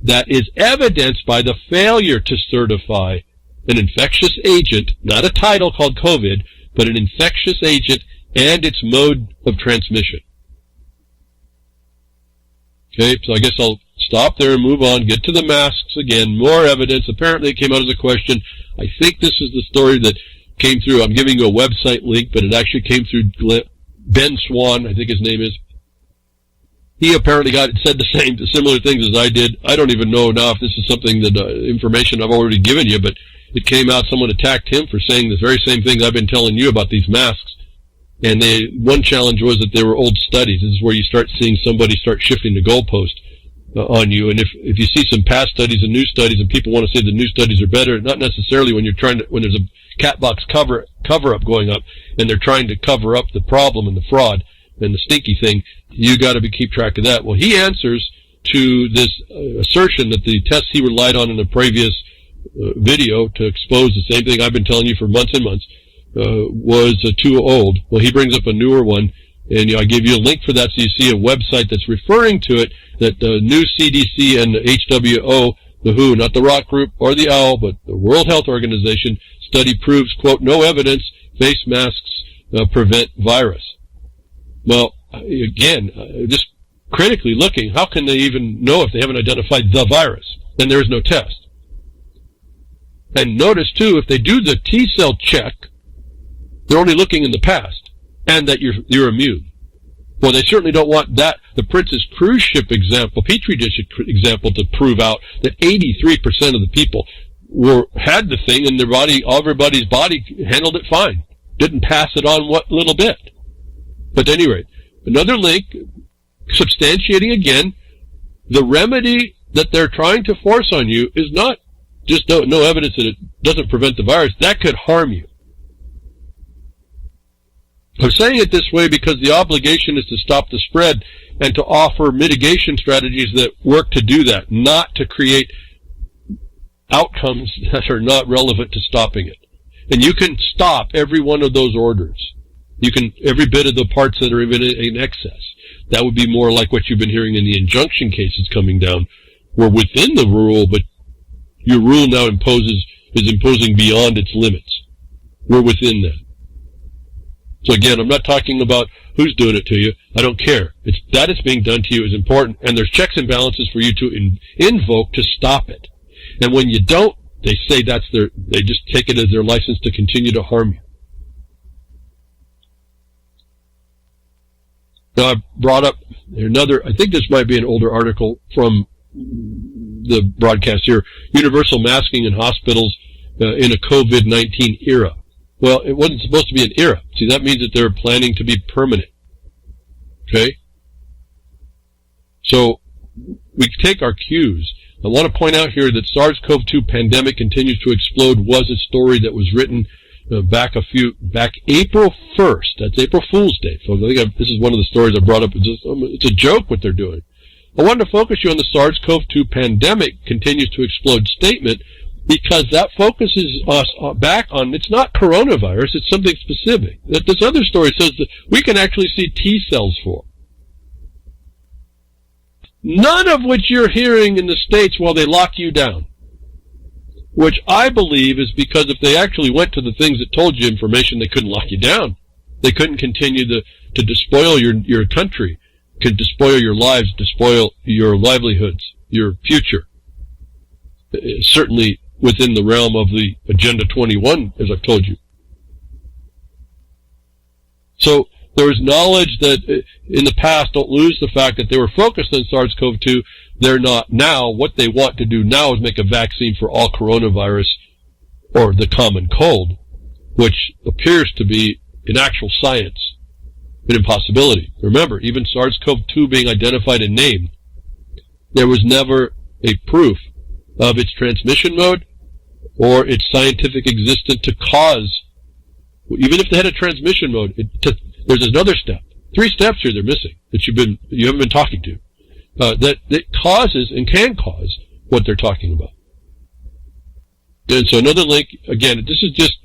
that is evidenced by the failure to certify an infectious agent, not a title called COVID, but an infectious agent and its mode of transmission. Okay, so I guess I'll stop there and move on, get to the masks again, more evidence. Apparently it came out as a question. I think this is the story that came through. I'm giving you a website link, but it actually came through Ben Swan, I think his name is. He apparently said similar things as I did. I don't even know now if this is something that information I've already given you, but it came out. Someone attacked him for saying the very same things I've been telling you about these masks. And one challenge was that they were old studies. This is where you start seeing somebody start shifting the goalpost on you. And if you see some past studies and new studies, and people want to say the new studies are better, not necessarily when there's a cat box cover up going up, and they're trying to cover up the problem and the fraud and the stinky thing. You got to keep track of that. Well, he answers to this assertion that the tests he relied on in a previous video to expose the same thing I've been telling you for months and months was too old. Well, he brings up a newer one, and I gave you a link for that so you see a website that's referring to it, that the new CDC and HWO, the WHO, not the Rock Group or the OWL, but the World Health Organization study proves, quote, no evidence face masks prevent virus. Well, again, just critically looking, how can they even know if they haven't identified the virus? Then there is no test. And notice, too, if they do the T-cell check, they're only looking in the past, and that you're immune. Well, they certainly don't want that, the Princess Cruise Ship example, Petri dish example, to prove out that 83% of the people had the thing in their body, everybody's body handled it fine. Didn't pass it on what little bit. But at any rate, another link substantiating again, the remedy that they're trying to force on you is not just no evidence that it doesn't prevent the virus. That could harm you. I'm saying it this way because the obligation is to stop the spread and to offer mitigation strategies that work to do that, not to create outcomes that are not relevant to stopping it. And you can stop every one of those orders. You can, every bit of the parts that are even in excess. That would be more like what you've been hearing in the injunction cases coming down. We're within the rule, but your rule now is imposing beyond its limits. We're within that. So again, I'm not talking about who's doing it to you. I don't care. That it's being done to you is important, and there's checks and balances for you to invoke to stop it. And when you don't, they say they just take it as their license to continue to harm you. Now, I brought up another, I think this might be an older article from the broadcast here, universal masking in hospitals in a COVID-19 era. Well, it wasn't supposed to be an era. See, that means that they're planning to be permanent. Okay? So, we take our cues. I want to point out here that SARS-CoV-2 pandemic continues to explode was a story that was written back April 1st. That's April Fool's Day, folks. I think this is one of the stories I brought up. It's a joke what they're doing. I wanted to focus you on the SARS-CoV-2 pandemic continues to explode statement, because that focuses us back on, it's not coronavirus, it's something specific. That this other story says that we can actually see T cells for. None of which you're hearing in the States while they lock you down. Which I believe is because if they actually went to the things that told you information, they couldn't lock you down. They couldn't continue to despoil your country, could despoil your lives, despoil your livelihoods, your future. Certainly within the realm of the Agenda 21, as I've told you. So there was knowledge that in the past, don't lose the fact that they were focused on SARS-CoV-2. They're not now. What they want to do now is make a vaccine for all coronavirus or the common cold, which appears to be, in actual science, an impossibility. Remember, even SARS-CoV-2 being identified and named, there was never a proof of its transmission mode or its scientific existence to cause, even if they had a transmission mode, there's another step. 3 steps here they're missing that you haven't been talking to, that causes and can cause what they're talking about. And so another link, again, this is just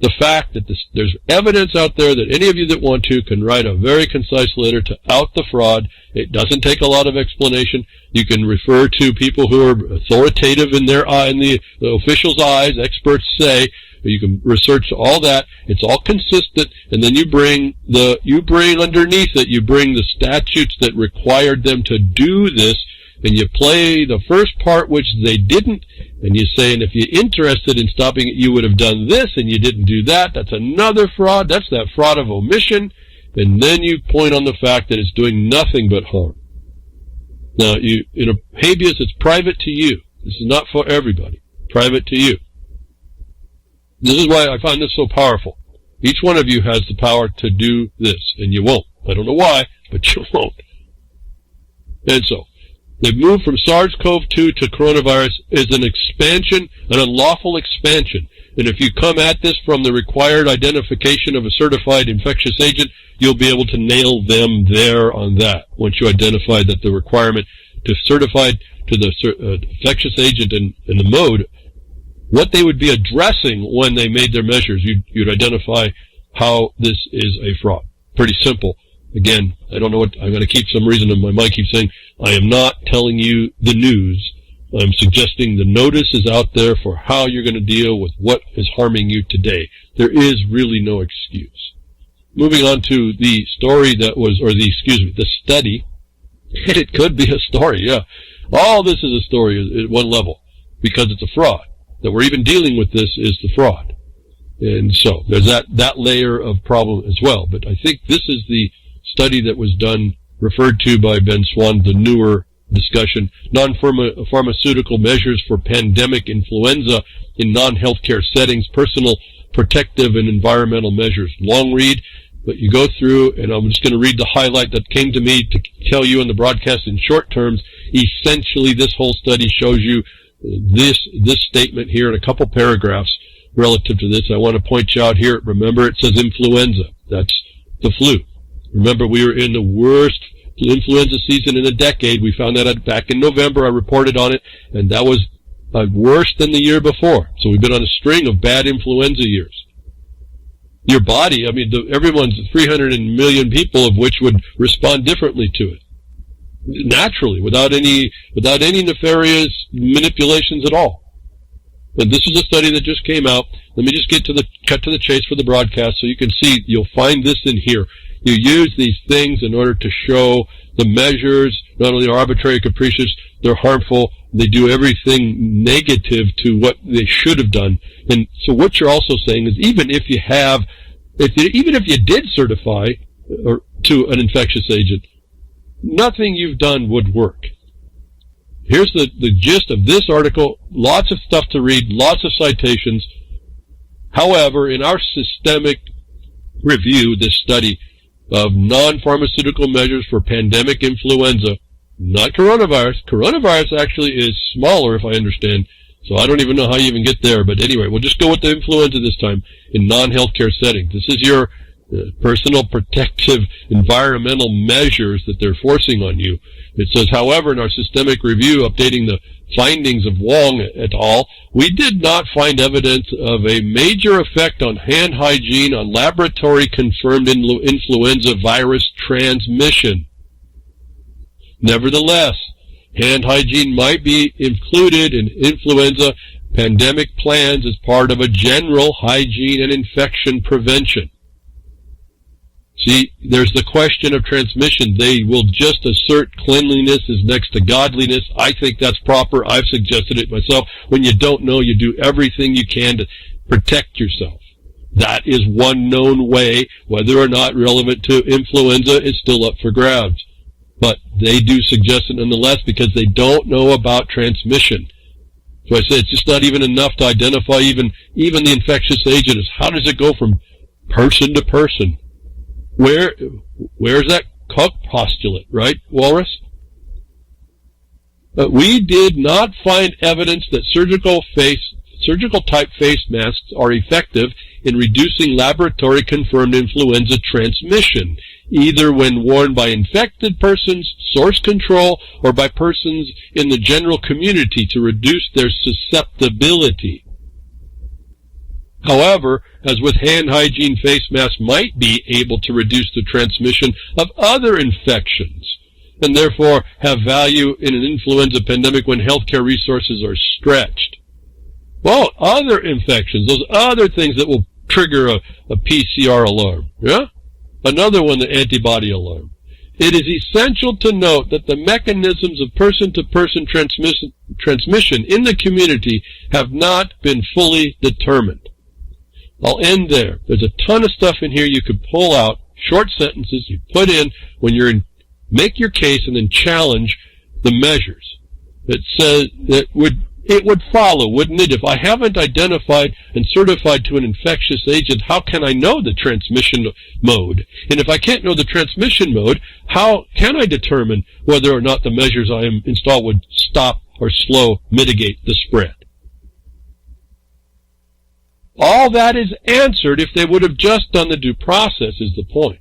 the fact that there's evidence out there that any of you that want to can write a very concise letter to out the fraud. It doesn't take a lot of explanation. You can refer to people who are authoritative in their eye, in the officials' eyes, experts say. You can research all that. It's all consistent, and then you bring underneath it, you bring the statutes that required them to do this, and you play the first part which they didn't, and you say, and if you're interested in stopping it, you would have done this, and you didn't do that. That's another fraud. That's that fraud of omission. And then you point on the fact that it's doing nothing but harm. Now, in a habeas, it's private to you. This is not for everybody. Private to you. This is why I find this so powerful. Each one of you has the power to do this, and you won't. I don't know why, but you won't. And so, they've moved from SARS-CoV-2 to coronavirus as an expansion, an unlawful expansion. And if you come at this from the required identification of a certified infectious agent, you'll be able to nail them there on that. Once you identify that the requirement to certified to the infectious agent and the mode, what they would be addressing when they made their measures, you'd identify how this is a fraud. Pretty simple. Again, I don't know what, I'm going to keep some reason in my mind keep saying, I am not telling you the news. I'm suggesting the notice is out there for how you're going to deal with what is harming you today. There is really no excuse. Moving on to the story that was, the study. And it could be a story, yeah. All this is a story at one level because it's a fraud. That we're even dealing with this is the fraud. And so there's that layer of problem as well. But I think this is the study that was done, referred to by Ben Swan, the newer discussion, non-pharmaceutical measures for pandemic influenza in non-healthcare settings, personal protective and environmental measures. Long read, but you go through, and I'm just going to read the highlight that came to me to tell you in the broadcast in short terms. Essentially, this whole study shows you this statement here in a couple paragraphs relative to this. I want to point you out here. Remember, it says influenza. That's the flu. Remember, we were in the worst influenza season in a decade. We found that out back in November. I reported on it, and that was worse than the year before. So we've been on a string of bad influenza years. Your body, everyone's 300 million people of which would respond differently to it. Naturally, without any nefarious manipulations at all. And this is a study that just came out. Let me just cut to the chase for the broadcast so you can see, you'll find this in here. You use these things in order to show the measures, not only are arbitrary, capricious, they're harmful, they do everything negative to what they should have done. And so what you're also saying is even if you did certify to an infectious agent, nothing you've done would work. Here's the gist of this article. Lots of stuff to read, lots of citations. However, in our systemic review, this study of non-pharmaceutical measures for pandemic influenza, not coronavirus. Coronavirus actually is smaller, if I understand, so I don't even know how you even get there. But anyway, we'll just go with the influenza this time in non-healthcare settings. This is your personal protective environmental measures that they're forcing on you. It says, however, in our systemic review, updating the findings of Wong et al., we did not find evidence of a major effect on hand hygiene on laboratory-confirmed influenza virus transmission. Nevertheless, hand hygiene might be included in influenza pandemic plans as part of a general hygiene and infection prevention. See, there's the question of transmission. They will just assert cleanliness is next to godliness. I think that's proper. I've suggested it myself. When you don't know, you do everything you can to protect yourself. That is one known way. Whether or not relevant to influenza is still up for grabs. But they do suggest it nonetheless because they don't know about transmission. So I say it's just not even enough to identify even the infectious agent. Is how does it go from person to person? Where's that Cook postulate, right, Walrus? We did not find evidence that surgical type face masks are effective in reducing laboratory confirmed influenza transmission, either when worn by infected persons, source control, or by persons in the general community to reduce their susceptibility. However, as with hand hygiene, face masks might be able to reduce the transmission of other infections, and therefore have value in an influenza pandemic when healthcare resources are stretched. Well, other infections, those other things that will trigger a PCR alarm, yeah? Another one, the antibody alarm. It is essential to note that the mechanisms of person-to-person transmission in the community have not been fully determined. I'll end there. There's a ton of stuff in here you could pull out, short sentences you put in when you're in, make your case and then challenge the measures. That says that it would follow, wouldn't it? If I haven't identified and certified to an infectious agent, how can I know the transmission mode? And if I can't know the transmission mode, how can I determine whether or not the measures I am installed would stop or slow, mitigate the spread? All that is answered if they would have just done the due process is the point.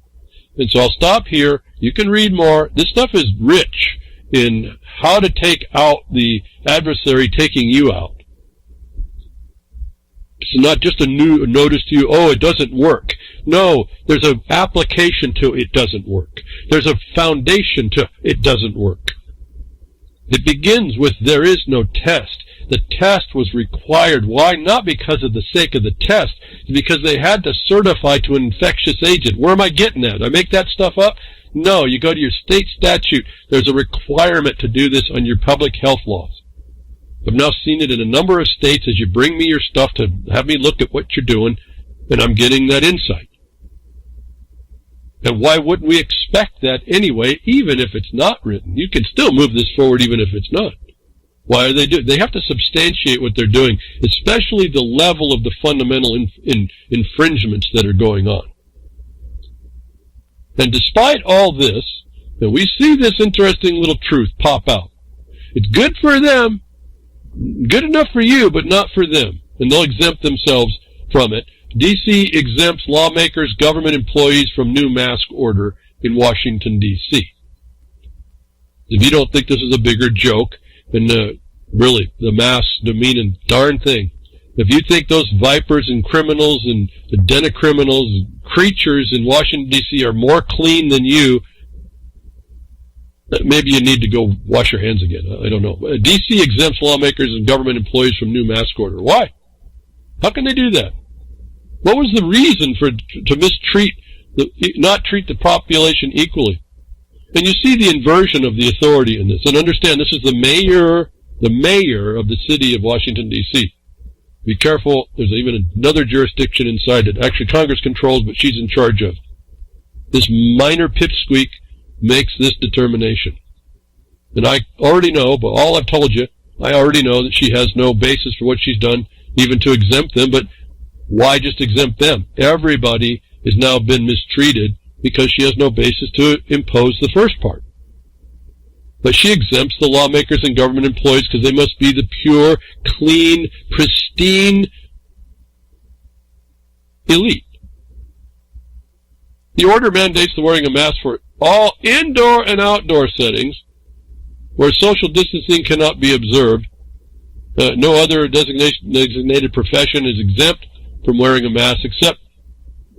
And so I'll stop here. You can read more. This stuff is rich in how to take out the adversary taking you out. It's not just a new notice to you, oh, it doesn't work. No, there's an application to it doesn't work. There's a foundation to it doesn't work. It begins with there is no test. The test was required. Why? Not because of the sake of the test. It's because they had to certify to an infectious agent. Where am I getting at? I make that stuff up? No, you go to your state statute. There's a requirement to do this on your public health laws. I've now seen it in a number of states as you bring me your stuff to have me look at what you're doing, and I'm getting that insight. And why wouldn't we expect that anyway, even if it's not written? You can still move this forward even if it's not. Why are they doing? They have to substantiate what they're doing, especially the level of the fundamental infringements that are going on. And despite all this, we see this interesting little truth pop out. It's good for them, good enough for you, but not for them. And they'll exempt themselves from it. D.C. exempts lawmakers, government employees from new mask order in Washington, D.C. If you don't think this is a bigger joke, then really, the masks demean a darn thing. If you think those vipers and criminals and the den of criminals and creatures in Washington, D.C. are more clean than you, maybe you need to go wash your hands again. I don't know. D.C. exempts lawmakers and government employees from new mask order. Why? How can they do that? What was the reason to not treat the population equally? And you see the inversion of the authority in this. And understand, this is the mayor of the city of Washington, D.C. Be careful. There's even another jurisdiction inside that actually Congress controls, but she's in charge of. This minor pipsqueak makes this determination. And I already know, but all I've told you, I already know that she has no basis for what she's done, even to exempt them, but Why just exempt them? Everybody has now been mistreated because she has no basis to impose the first part. But she exempts the lawmakers and government employees because they must be the pure, clean, pristine elite. The order mandates the wearing of masks for all indoor and outdoor settings where social distancing cannot be observed. No other designated profession is exempt from wearing a mask except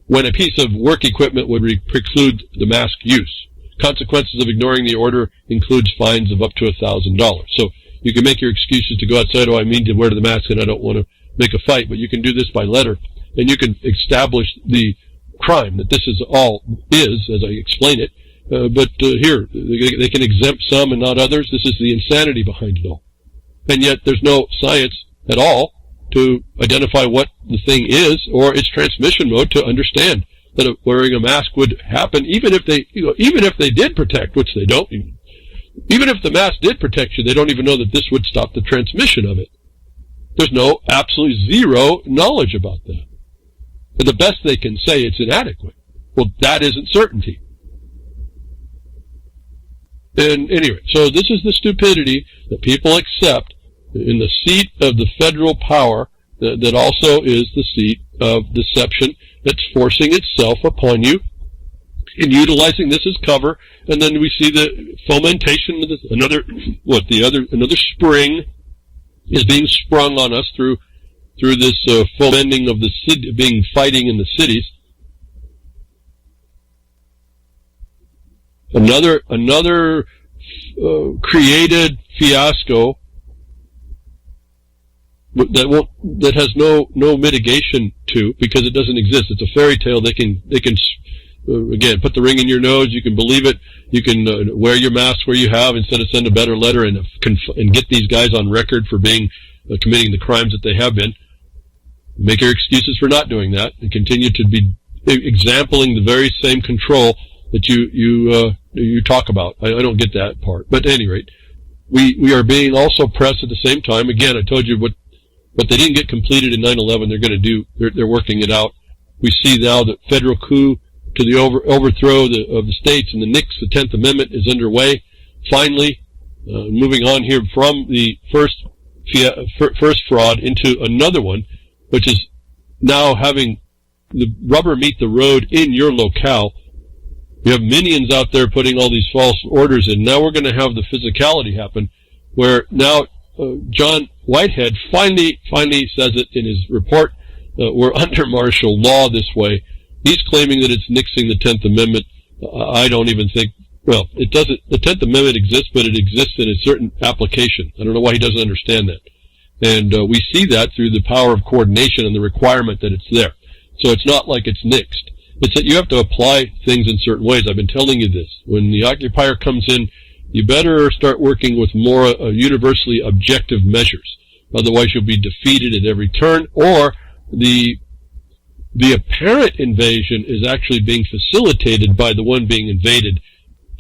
when a piece of work equipment would preclude the mask use. Consequences of ignoring the order includes fines of up to $1,000. So you can make your excuses to go outside. Oh, I mean to wear the mask and I don't want to make a fight. But you can do this by letter, and you can establish the crime that this is all is, as I explain it. But here, they can exempt some and not others. This is the insanity behind it all. And yet there's no science at all to identify what the thing is or its transmission mode to understand that wearing a mask would happen, even if they did protect, which they don't. Even if the mask did protect you, they don't even know that this would stop the transmission of it. There's no, absolutely zero knowledge about that. But the best they can say, it's inadequate. Well, that isn't certainty. And anyway, so this is the stupidity that people accept in the seat of the federal power that also is the seat of deception that's forcing itself upon you and utilizing this as cover. And then we see the fomentation of this, another spring is being sprung on us through this fomenting of the city, fighting in the cities. Another created fiasco that has no mitigation to, because it doesn't exist. It's a fairy tale. They can again put the ring in your nose. You can believe it. You can wear your mask where you have instead of send a better letter and get these guys on record for being committing the crimes that they have been. Make your excuses for not doing that and continue to be exempling the very same control that you talk about. I don't get that part. But at any rate, we are being also pressed at the same time. Again, I told you what they didn't get completed in 9/11, they're going to do. They're working it out. We see now that federal coup to the overthrow of the states and the NICS, the 10th Amendment, is underway. Finally, moving on here from the first fraud into another one, which is now having the rubber meet the road in your locale. You have minions out there putting all these false orders in. Now we're going to have the physicality happen, where now John Whitehead finally says it in his report. We're under martial law this way. He's claiming that it's nixing the 10th Amendment. I don't even think, well, it doesn't. The 10th Amendment exists, but it exists in a certain application. I don't know why he doesn't understand that. And we see that through the power of coordination and the requirement that it's there. So it's not like it's nixed. It's that you have to apply things in certain ways. I've been telling you this. When the occupier comes in, you better start working with more universally objective measures. Otherwise, you'll be defeated at every turn, or the apparent invasion is actually being facilitated by the one being invaded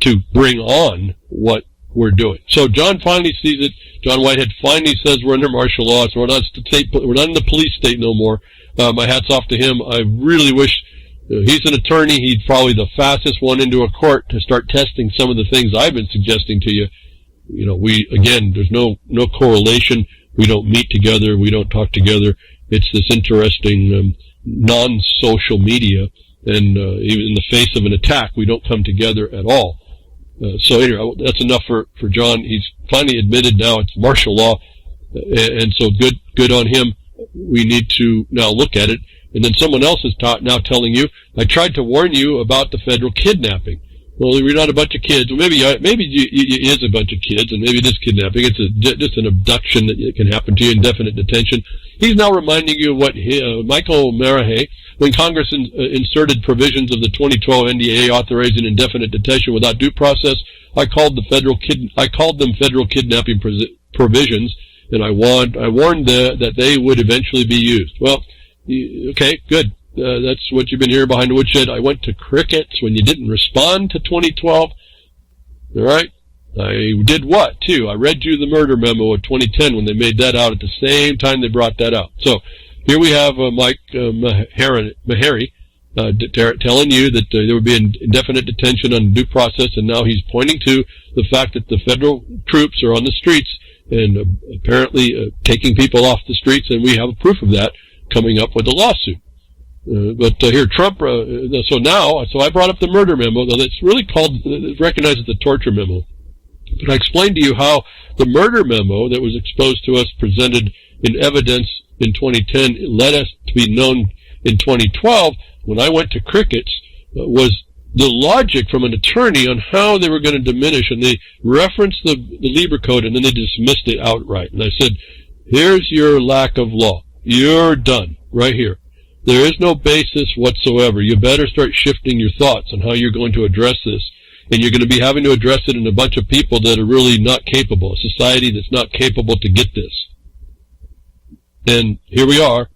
to bring on what we're doing. So John finally sees it. John Whitehead finally says we're under martial law, so we're not in the police state no more. My hat's off to him. I really wish he's an attorney. He's probably the fastest one into a court to start testing some of the things I've been suggesting to you. You know, there's no correlation. We don't meet together. We don't talk together. It's this interesting non-social media, and even in the face of an attack, we don't come together at all. So anyway, that's enough for John. He's finally admitted now it's martial law, and so good on him. We need to now look at it. And then someone else is now telling you, I tried to warn you about the federal kidnapping. Well, we're not a bunch of kids. Well, maybe it is a bunch of kids, and maybe it is kidnapping. It's just an abduction that can happen to you, indefinite detention. He's now reminding you of what Michael Marahay, when Congress inserted provisions of the 2012 NDAA authorizing indefinite detention without due process. I called them federal kidnapping provisions, and I warned that they would eventually be used. Well, okay, good. That's what you've been hearing behind the woodshed. I went to crickets when you didn't respond to 2012. All right? I did what, too? I read you the murder memo of 2010 when they made that out at the same time they brought that out. So Here we have Mike Maharry telling you that there would be indefinite detention on due process, and now he's pointing to the fact that the federal troops are on the streets and apparently taking people off the streets, and we have a proof of that coming up with a lawsuit. But here Trump, so I brought up the murder memo, though it's really recognized as the torture memo. But I explained to you how the murder memo that was exposed to us, presented in evidence in 2010, led us to be known in 2012, when I went to Crickets, was the logic from an attorney on how they were going to diminish, and they referenced the Lieber Code, and then they dismissed it outright. And I said, here's your lack of law. You're done, right here. There is no basis whatsoever. You better start shifting your thoughts on how you're going to address this. And you're going to be having to address it in a bunch of people that are really not capable, a society that's not capable to get this. And here we are.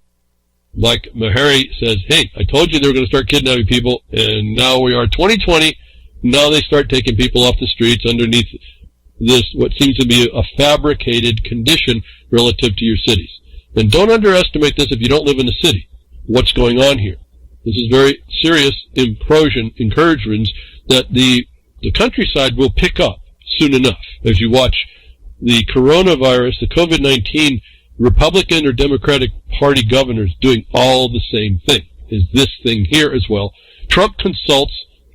Like Maharry says, hey, I told you they were going to start kidnapping people, and now we are 2020. Now they start taking people off the streets underneath this, what seems to be a fabricated condition relative to your cities. And don't underestimate this if you don't live in the city. What's going on here? This is very serious encouragements that the countryside will pick up soon enough. As you watch the coronavirus, the COVID-19, Republican or Democratic Party governors doing all the same thing. Is this thing here as well? Trump consults,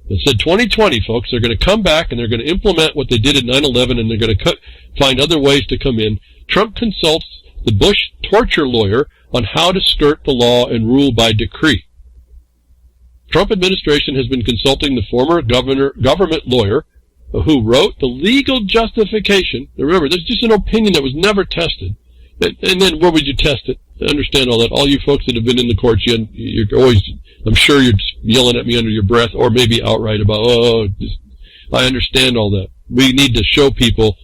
it said 2020, folks, they're going to come back and they're going to implement what they did at 9/11, and they're going to find other ways to come in. Trump consults the Bush torture lawyer on how to skirt the law and rule by decree. Trump administration has been consulting the former government lawyer who wrote the legal justification. Now remember, this is just an opinion that was never tested. And then where would you test it? I understand all that. All you folks that have been in the courts, you're always, I'm sure you're just yelling at me under your breath, or maybe outright about, I understand all that. We need to show people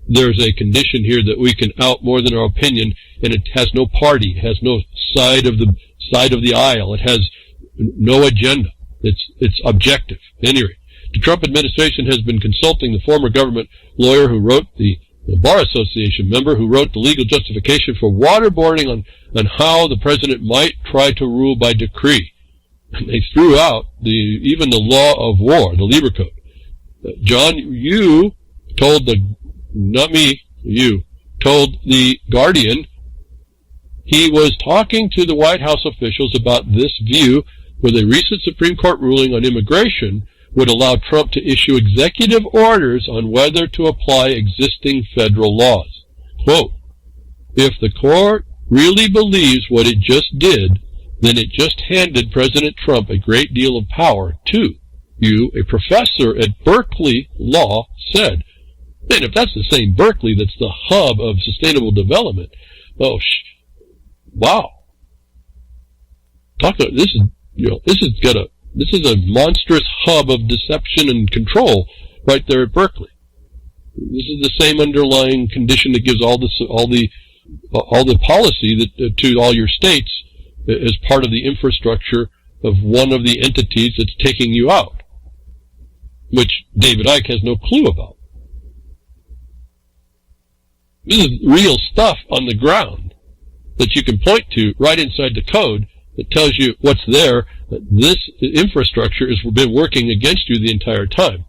there's a condition here that we can out more than our opinion, and it has no party, it has no side of the aisle, it has no agenda. It's objective. Anyway, the Trump administration has been consulting the former government lawyer who wrote the Bar Association member who wrote the legal justification for waterboarding on how the president might try to rule by decree. And they threw out even the law of war, the Lieber Code. John, you told told the Guardian he was talking to the White House officials about this view, where the recent Supreme Court ruling on immigration would allow Trump to issue executive orders on whether to apply existing federal laws. Quote, if the court really believes what it just did, then it just handed President Trump a great deal of power too. You, a professor at Berkeley Law, said. Man, if that's the same Berkeley that's the hub of sustainable development, wow. This is a monstrous hub of deception and control right there at Berkeley. This is the same underlying condition that gives all the policy that to all your states as part of the infrastructure of one of the entities that's taking you out, which David Icke has no clue about. This is real stuff on the ground that you can point to right inside the code that tells you what's there. This infrastructure has been working against you the entire time.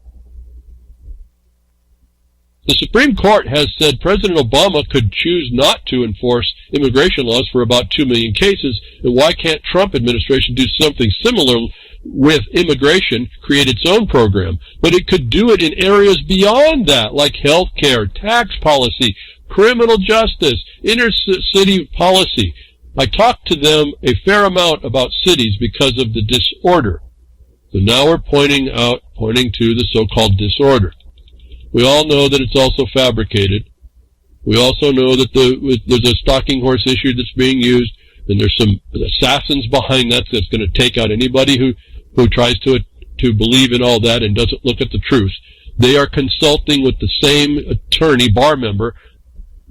The Supreme Court has said President Obama could choose not to enforce immigration laws for about 2 million cases, and why can't Trump administration do something similar with immigration, create its own program? But it could do it in areas beyond that, like health care, tax policy, criminal justice, inner city policy. I talked to them a fair amount about cities because of the disorder. So now we're pointing to the so-called disorder. We all know that it's also fabricated. We also know that there's a stalking horse issue that's being used, and there's some assassins behind that that's going to take out anybody who tries to believe in all that and doesn't look at the truth. They are consulting with the same attorney, bar member,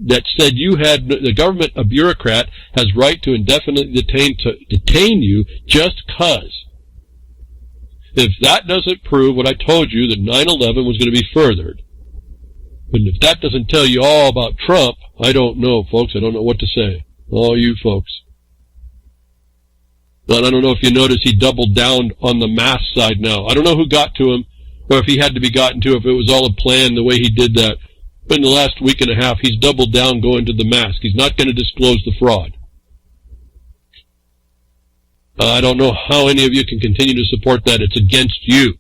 that said the government, a bureaucrat, has right to indefinitely detain you just cause. If that doesn't prove what I told you, that 9/11 was going to be furthered, and if that doesn't tell you all about Trump, I don't know, folks. I don't know what to say. All you folks. But I don't know if you notice he doubled down on the mask side now. I don't know who got to him, or if he had to be gotten to, if it was all a plan, the way he did that. But in the last week and a half, he's doubled down going to the mask. He's not going to disclose the fraud. I don't know how any of you can continue to support that. It's against you.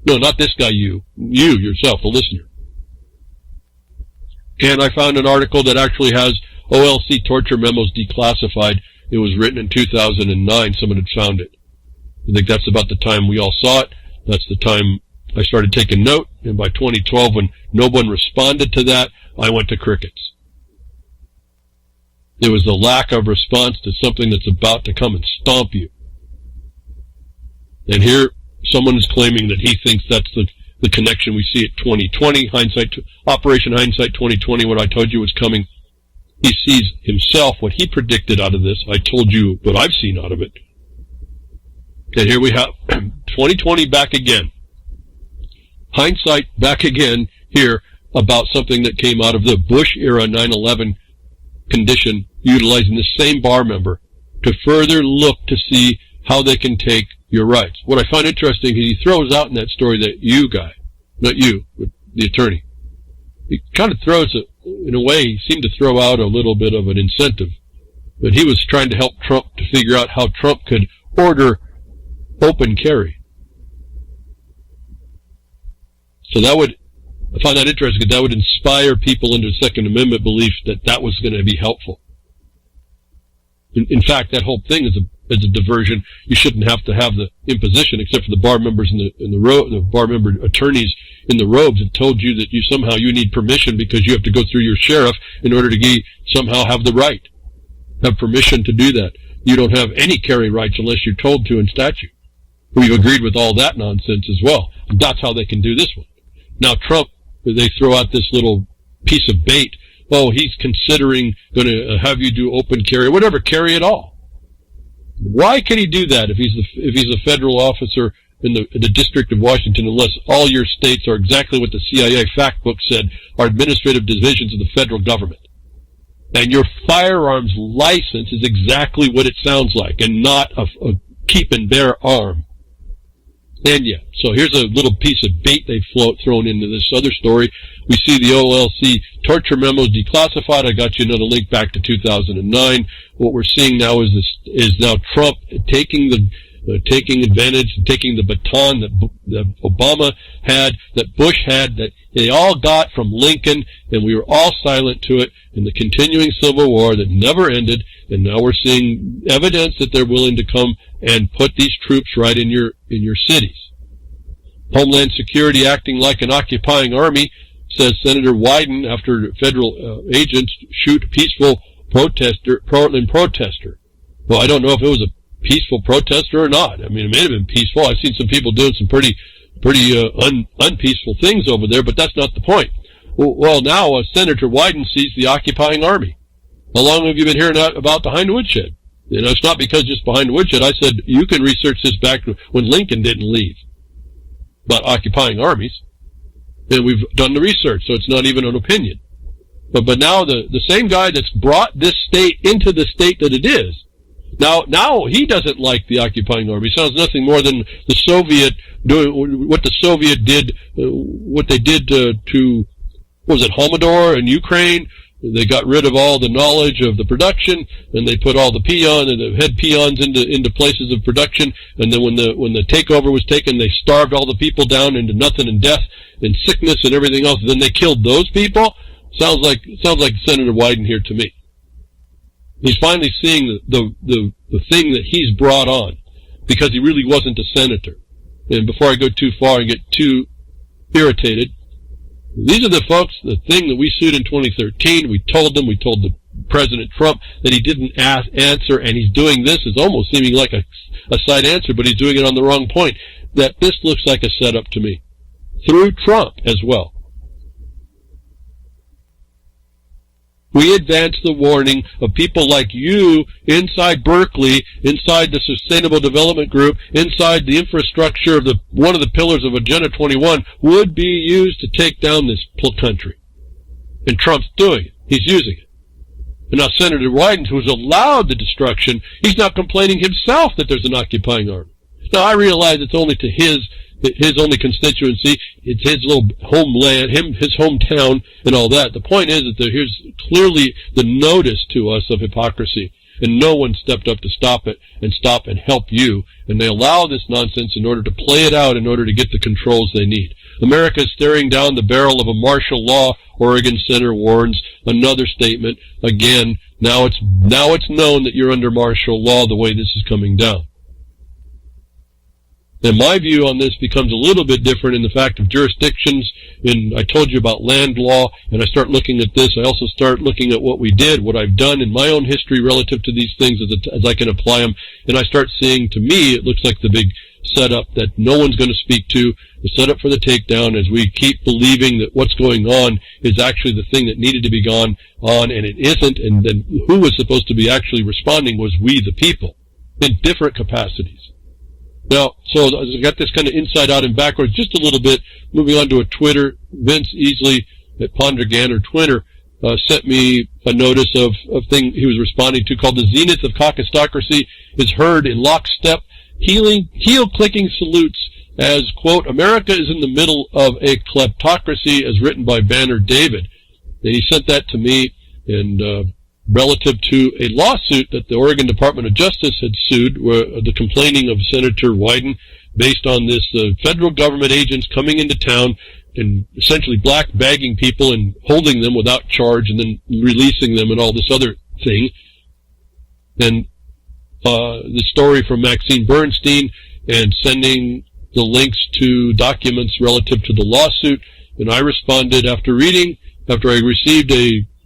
No, not this guy, you. You, yourself, the listener. And I found an article that actually has OLC torture memos declassified. It was written in 2009. Someone had found it. I think that's about the time we all saw it. That's the time I started taking note. And by 2012, when no one responded to that, I went to crickets. There was a lack of response to something that's about to come and stomp you. And here, someone is claiming that he thinks that's the connection we see at 2020, Operation Hindsight 2020, what I told you was coming. He sees himself, what he predicted out of this. I told you what I've seen out of it. And here we have 2020 back again. Hindsight back again here about something that came out of the Bush-era 9/11 condition, utilizing the same bar member to further look to see how they can take your rights. What I find interesting is he throws out in that story that you guy, not you, but the attorney, he kind of throws it, in a way, he seemed to throw out a little bit of an incentive. But he was trying to help Trump to figure out how Trump could order open carry. So that would, I find that interesting, because that would inspire people into Second Amendment belief that that was going to be helpful. In fact, that whole thing is a diversion. You shouldn't have to have the imposition, except for the bar members the bar member attorneys in the robes that told you that you need permission because you have to go through your sheriff in order to somehow have the right, have permission to do that. You don't have any carry rights unless you're told to in statute. We've agreed with all that nonsense as well. That's how they can do this one. Now Trump, they throw out this little piece of bait. Oh, he's considering going to have you do open carry, whatever, carry at all. Why can he do that if he's a federal officer in the District of Washington, unless all your states are exactly what the CIA fact book said, are administrative divisions of the federal government? And your firearms license is exactly what it sounds like, and not a keep and bear arm. And yeah, so here's a little piece of bait they've thrown into this other story. We see the OLC torture memos declassified. I got you another link back to 2009. What we're seeing now is now Trump taking advantage, taking the baton that Obama had, that Bush had, that they all got from Lincoln, and we were all silent to it in the continuing Civil War that never ended. And now we're seeing evidence that they're willing to come and put these troops right in your cities. Homeland Security acting like an occupying army, says Senator Wyden, after federal agents shoot a peaceful Portland protester. Well, I don't know if it was a peaceful protester or not. I mean, it may have been peaceful. I've seen some people doing some pretty unpeaceful things over there, but that's not the point. Well, now Senator Wyden sees the occupying army. How long have you been hearing about behind the woodshed? You know, it's not because just behind the woodshed. I said you can research this back when Lincoln didn't leave about occupying armies, and we've done the research, so it's not even an opinion. But now the same guy that's brought this state into the state that it is, now he doesn't like the occupying army. It sounds nothing more than the Soviet doing what the Soviet did, what they did to what was it, Homodor in Ukraine. They got rid of all the knowledge of the production, and they put all the peon and the head peons into places of production. And then when the takeover was taken, they starved all the people down into nothing and death and sickness and everything else. And then they killed those people. Sounds like Senator Wyden here to me. He's finally seeing the thing that he's brought on, because he really wasn't a senator. And before I go too far and get too irritated, these are the folks, the thing that we sued in 2013, we told the President Trump that he didn't answer, and he's doing this. It's almost seeming like a side answer, but he's doing it on the wrong point. That this looks like a setup to me. Through Trump as well. We advance the warning of people like you inside Berkeley, inside the Sustainable Development Group, inside the infrastructure of one of the pillars of Agenda 21 would be used to take down this country. And Trump's doing it. He's using it. And now Senator Wyden, who has allowed the destruction, he's now complaining himself that there's an occupying army. Now, I realize it's only to his only constituency, it's his little homeland, his hometown, and all that. The point is that here's clearly the notice to us of hypocrisy, and no one stepped up to stop it and help you, and they allow this nonsense in order to play it out in order to get the controls they need. America is staring down the barrel of a martial law, Oregon Center warns. Another statement. Again, now it's known that you're under martial law the way this is coming down. And my view on this becomes a little bit different in the fact of jurisdictions. I told you about land law, and I start looking at this. I also start looking at what we did, what I've done in my own history relative to these things as I can apply them. And I start seeing, to me, it looks like the big setup that no one's going to speak to, the setup for the takedown, as we keep believing that what's going on is actually the thing that needed to be gone on, and it isn't. And then who was supposed to be actually responding was we, the people, in different capacities. Now, so I got this kind of inside out and backwards just a little bit. Moving on to a Twitter, Vince Easley at Pondergan or Twitter sent me a notice of thing he was responding to called the Zenith of Kakistocracy is heard in lockstep, heel-clicking salutes as, quote, America is in the middle of a kleptocracy as written by Banner David. And he sent that to me and relative to a lawsuit that the Oregon Department of Justice had sued, where the complaining of Senator Wyden based on this federal government agents coming into town and essentially black bagging people and holding them without charge and then releasing them and all this other thing. And the story from Maxine Bernstein and sending the links to documents relative to the lawsuit. And I responded after I received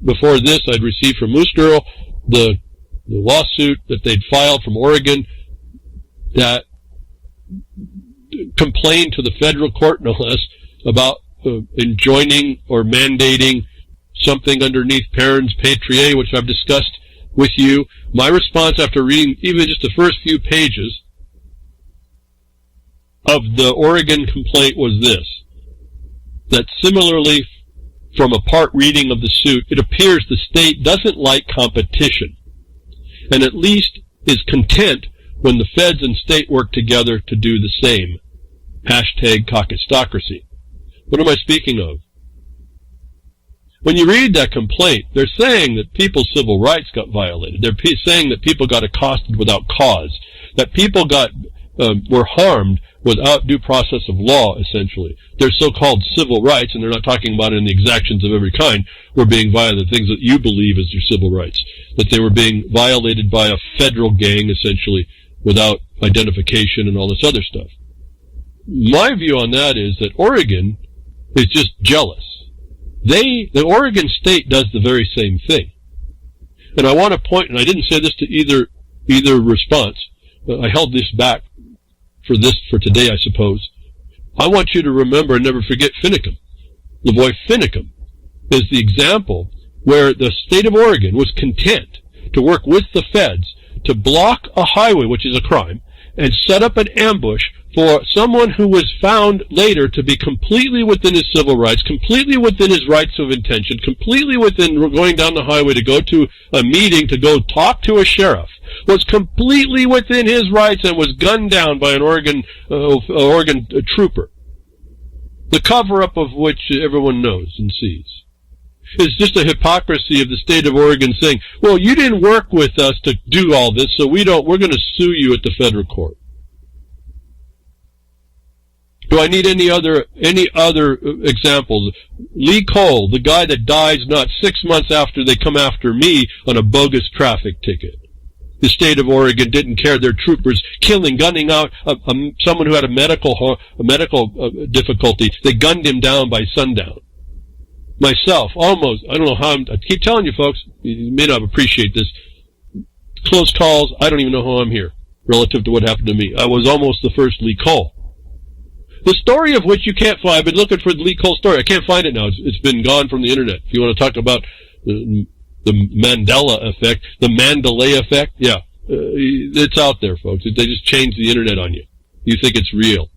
before this, I'd received from Moose Girl the lawsuit that they'd filed from Oregon that complained to the federal court, no less, about enjoining or mandating something underneath Parens Patriae, which I've discussed with you. My response after reading even just the first few pages of the Oregon complaint was this, that similarly from a part reading of the suit, it appears the state doesn't like competition, and at least is content when the feds and state work together to do the same. Hashtag Kakistocracy. What am I speaking of? When you read that complaint, they're saying that people's civil rights got violated. They're saying that people got accosted without cause, that people were harmed without due process of law, essentially. Their so-called civil rights, and they're not talking about in the exactions of every kind, were being violated, things that you believe as your civil rights, that they were being violated by a federal gang, essentially, without identification and all this other stuff. My view on that is that Oregon is just jealous. The Oregon state does the very same thing. And I want to point, and I didn't say this to either response, but I held this back for today, I suppose. I want you to remember and never forget Finicum. Lavoy Finicum is the example where the state of Oregon was content to work with the feds to block a highway, which is a crime, and set up an ambush for someone who was found later to be completely within his civil rights, completely within his rights of intention, completely within going down the highway to go to a meeting, to go talk to a sheriff, was completely within his rights and was gunned down by an Oregon trooper. The cover-up of which everyone knows and sees. It's just a hypocrisy of the state of Oregon saying, well, you didn't work with us to do all this, so we're going to sue you at the federal court. Do I need any other examples? Lee Cole, the guy that dies not 6 months after they come after me on a bogus traffic ticket. The state of Oregon didn't care. Their troopers gunning out someone who had a medical difficulty. They gunned him down by sundown. Myself, almost, I don't know how I keep telling you folks, you may not appreciate this. Close calls, I don't even know how I'm here relative to what happened to me. I was almost the first Lee Cole. The story of which you can't find, I've been looking for the Lee Cole story. I can't find it now. It's been gone from the internet. If you want to talk about the Mandela effect, the Mandalay effect, yeah, it's out there, folks. They just changed the internet on you. You think it's real.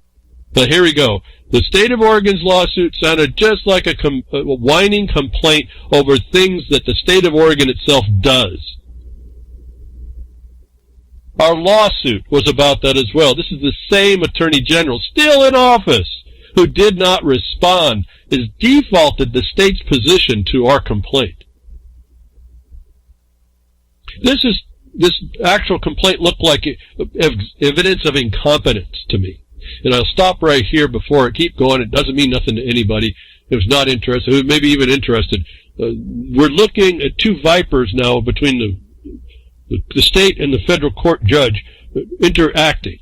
But here we go. The state of Oregon's lawsuit sounded just like a whining complaint over things that the state of Oregon itself does. Our lawsuit was about that as well. This is the same Attorney General, still in office, who did not respond, has defaulted the state's position to our complaint. This actual complaint looked like evidence of incompetence to me. And I'll stop right here before I keep going. It doesn't mean nothing to anybody who's not interested, who may be even interested. We're looking at two vipers now between the state and the federal court judge interacting.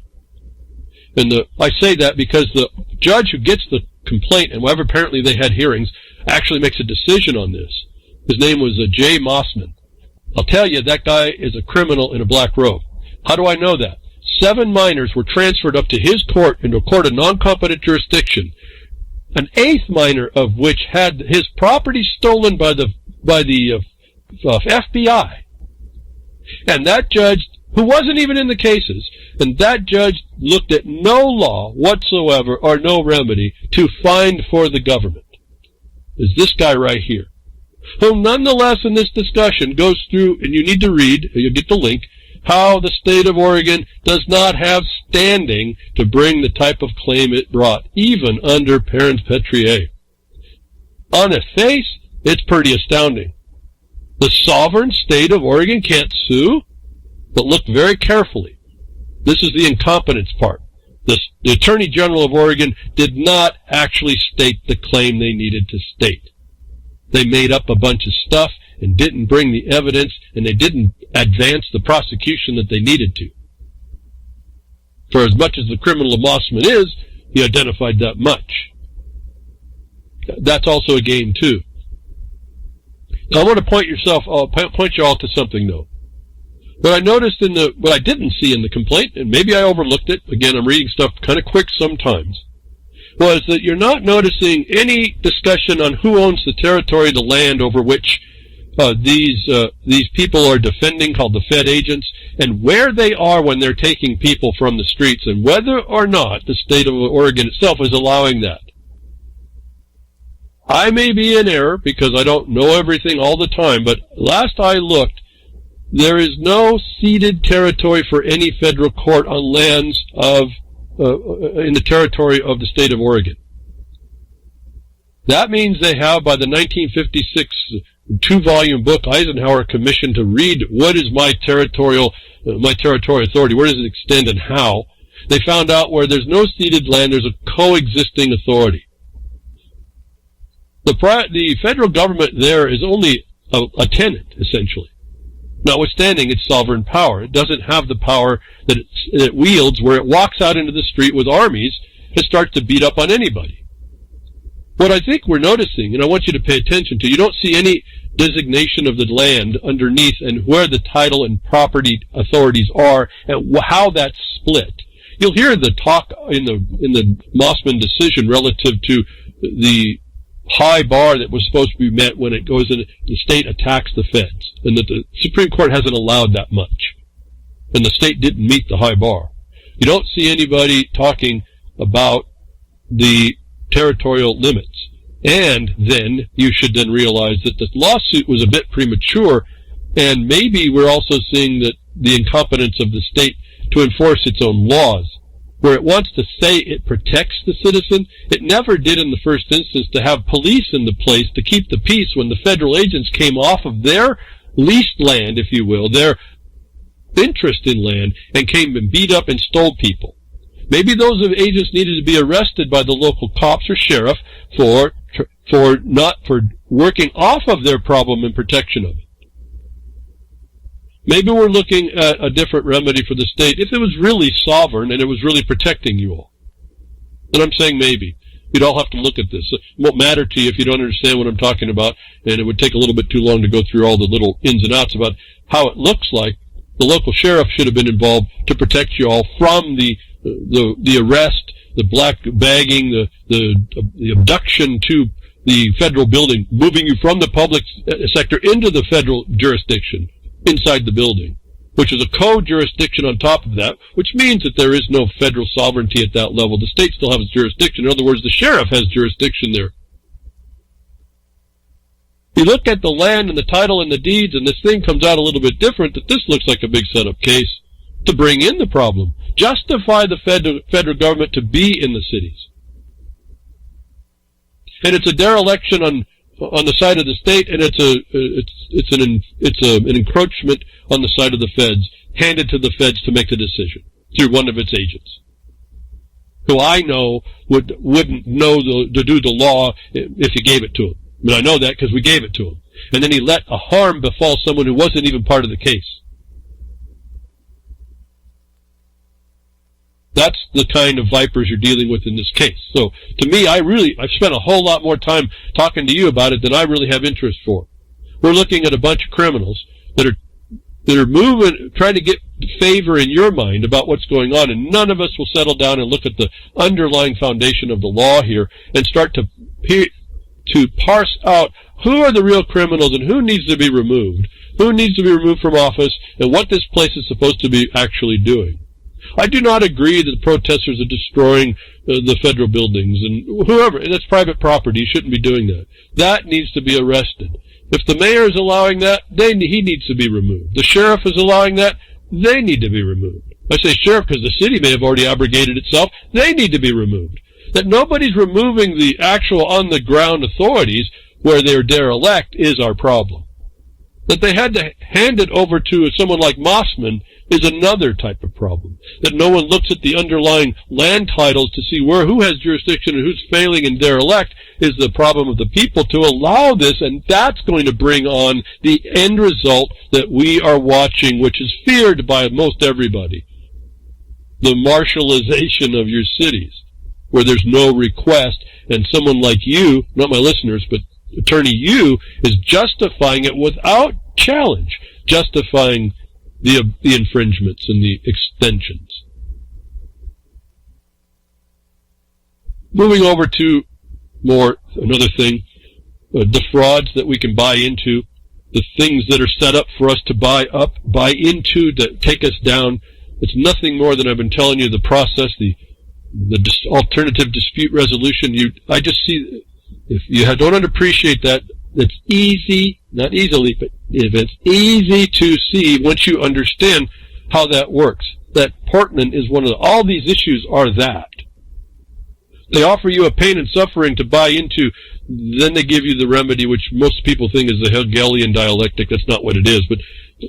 And I say that because the judge who gets the complaint, and wherever apparently they had hearings, actually makes a decision on this. His name was Jay Mossman. I'll tell you, that guy is a criminal in a black robe. How do I know that? 7 minors were transferred up to his court into a court of non-competent jurisdiction. An 8th minor of which had his property stolen by the FBI. And that judge, who wasn't even in the cases, and that judge looked at no law whatsoever or no remedy to find for the government. Is this guy right here, who nonetheless in this discussion goes through, and you need to read, you'll get the link, how the state of Oregon does not have standing to bring the type of claim it brought, even under parens patriae. On its face, it's pretty astounding. The sovereign state of Oregon can't sue? But look very carefully. This is the incompetence part. The Attorney General of Oregon did not actually state the claim they needed to state. They made up a bunch of stuff and didn't bring the evidence, and they didn't advance the prosecution that they needed to. For as much as the criminal of Mossman is, he identified that much. That's also a game, too. Now, I want to point you all to something, though. What I noticed what I didn't see in the complaint, and maybe I overlooked it, again, I'm reading stuff kind of quick sometimes, was that you're not noticing any discussion on who owns the territory, the land over which these people are defending, called the Fed agents, and where they are when they're taking people from the streets, and whether or not the state of Oregon itself is allowing that. I may be in error because I don't know everything all the time, but last I looked, there is no ceded territory for any federal court on lands in the territory of the state of Oregon. That means they have, by the 1956 2-volume book, Eisenhower Commission, to read what is my territorial authority, where does it extend and how. They found out where there's no ceded land, there's a coexisting authority. The federal government there is only a tenant, essentially. Notwithstanding its sovereign power, it doesn't have the power that it wields where it walks out into the street with armies and starts to beat up on anybody. What I think we're noticing, and I want you to pay attention to, you don't see any designation of the land underneath and where the title and property authorities are and how that's split. You'll hear the talk in the Mossman decision relative to the high bar that was supposed to be met when it goes in, the state attacks the feds, and that the Supreme Court hasn't allowed that much, and the state didn't meet the high bar. You don't see anybody talking about the territorial limits, and then you should then realize that the lawsuit was a bit premature, and maybe we're also seeing that the incompetence of the state to enforce its own laws. Where it wants to say it protects the citizen, it never did in the first instance to have police in the place to keep the peace when the federal agents came off of their leased land, if you will, their interest in land, and came and beat up and stole people. Maybe those agents needed to be arrested by the local cops or sheriff for working off of their problem and protection of it. Maybe we're looking at a different remedy for the state if it was really sovereign and it was really protecting you all. And I'm saying maybe. You'd all have to look at this. It won't matter to you if you don't understand what I'm talking about, and it would take a little bit too long to go through all the little ins and outs about how it looks like the local sheriff should have been involved to protect you all from the arrest, the black bagging, the abduction to the federal building, moving you from the public sector into the federal jurisdiction. Inside the building. which is a co-jurisdiction on top of that, which means that there is no federal sovereignty at that level. The state still has jurisdiction. In other words, the sheriff has jurisdiction there. You look at the land and the title and the deeds, and this thing comes out a little bit different, that this looks like a big setup case to bring in the problem. Justify the federal government to be in the cities. And it's a dereliction on the side of the state, and it's an encroachment on the side of the feds, handed to the feds to make the decision through one of its agents, who I know wouldn't know to do the law if you gave it to him. I mean, I know that because we gave it to him. And then he let a harm befall someone who wasn't even part of the case. That's the kind of vipers you're dealing with in this case. So, to me, I've spent a whole lot more time talking to you about it than I really have interest for. We're looking at a bunch of criminals that are moving, trying to get favor in your mind about what's going on, and none of us will settle down and look at the underlying foundation of the law here and start to parse out who are the real criminals and who needs to be removed from office, and what this place is supposed to be actually doing. I do not agree that the protesters are destroying the federal buildings, and whoever, that's private property, shouldn't be doing that. That needs to be arrested. If the mayor is allowing that, he needs to be removed. The sheriff is allowing that, they need to be removed. I say sheriff because the city may have already abrogated itself, they need to be removed. That nobody's removing the actual on-the-ground authorities where they're derelict is our problem. That they had to hand it over to someone like Mossman is another type of problem. That no one looks at the underlying land titles to see who has jurisdiction and who's failing and derelict is the problem of the people to allow this, and that's going to bring on the end result that we are watching, which is feared by most everybody. The martialization of your cities, where there's no request, and someone like you, not my listeners, but Attorney Yu, is justifying it without challenge, justifying the infringements and the extensions. Moving over to another thing, the frauds that we can buy into, the things that are set up for us to buy into, to take us down. It's nothing more than I've been telling you, the process, the alternative dispute resolution. I just see, if you don't appreciate that, it's easy, not easily, but if it's easy to see once you understand how that works. That Portman is all these issues are that. They offer you a pain and suffering to buy into, then they give you the remedy, which most people think is the Hegelian dialectic. That's not what it is, but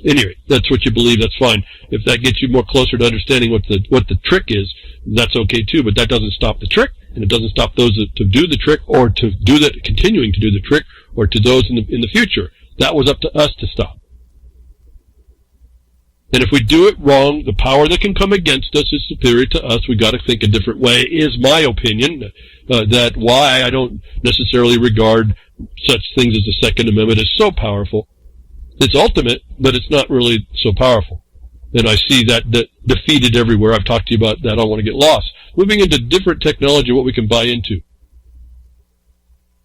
anyway, that's what you believe, that's fine. If that gets you more closer to understanding what the trick is, that's okay too, but that doesn't stop the trick, and it doesn't stop those to do the trick, or to do that, continuing to do the trick, or to those in the future. That was up to us to stop. And if we do it wrong, the power that can come against us is superior to us. We got to think a different way, is my opinion. That why I don't necessarily regard such things as the Second Amendment as so powerful. It's ultimate, but it's not really so powerful. And I see that defeated everywhere. I've talked to you about that. I don't want to get lost. Moving into different technology, what we can buy into.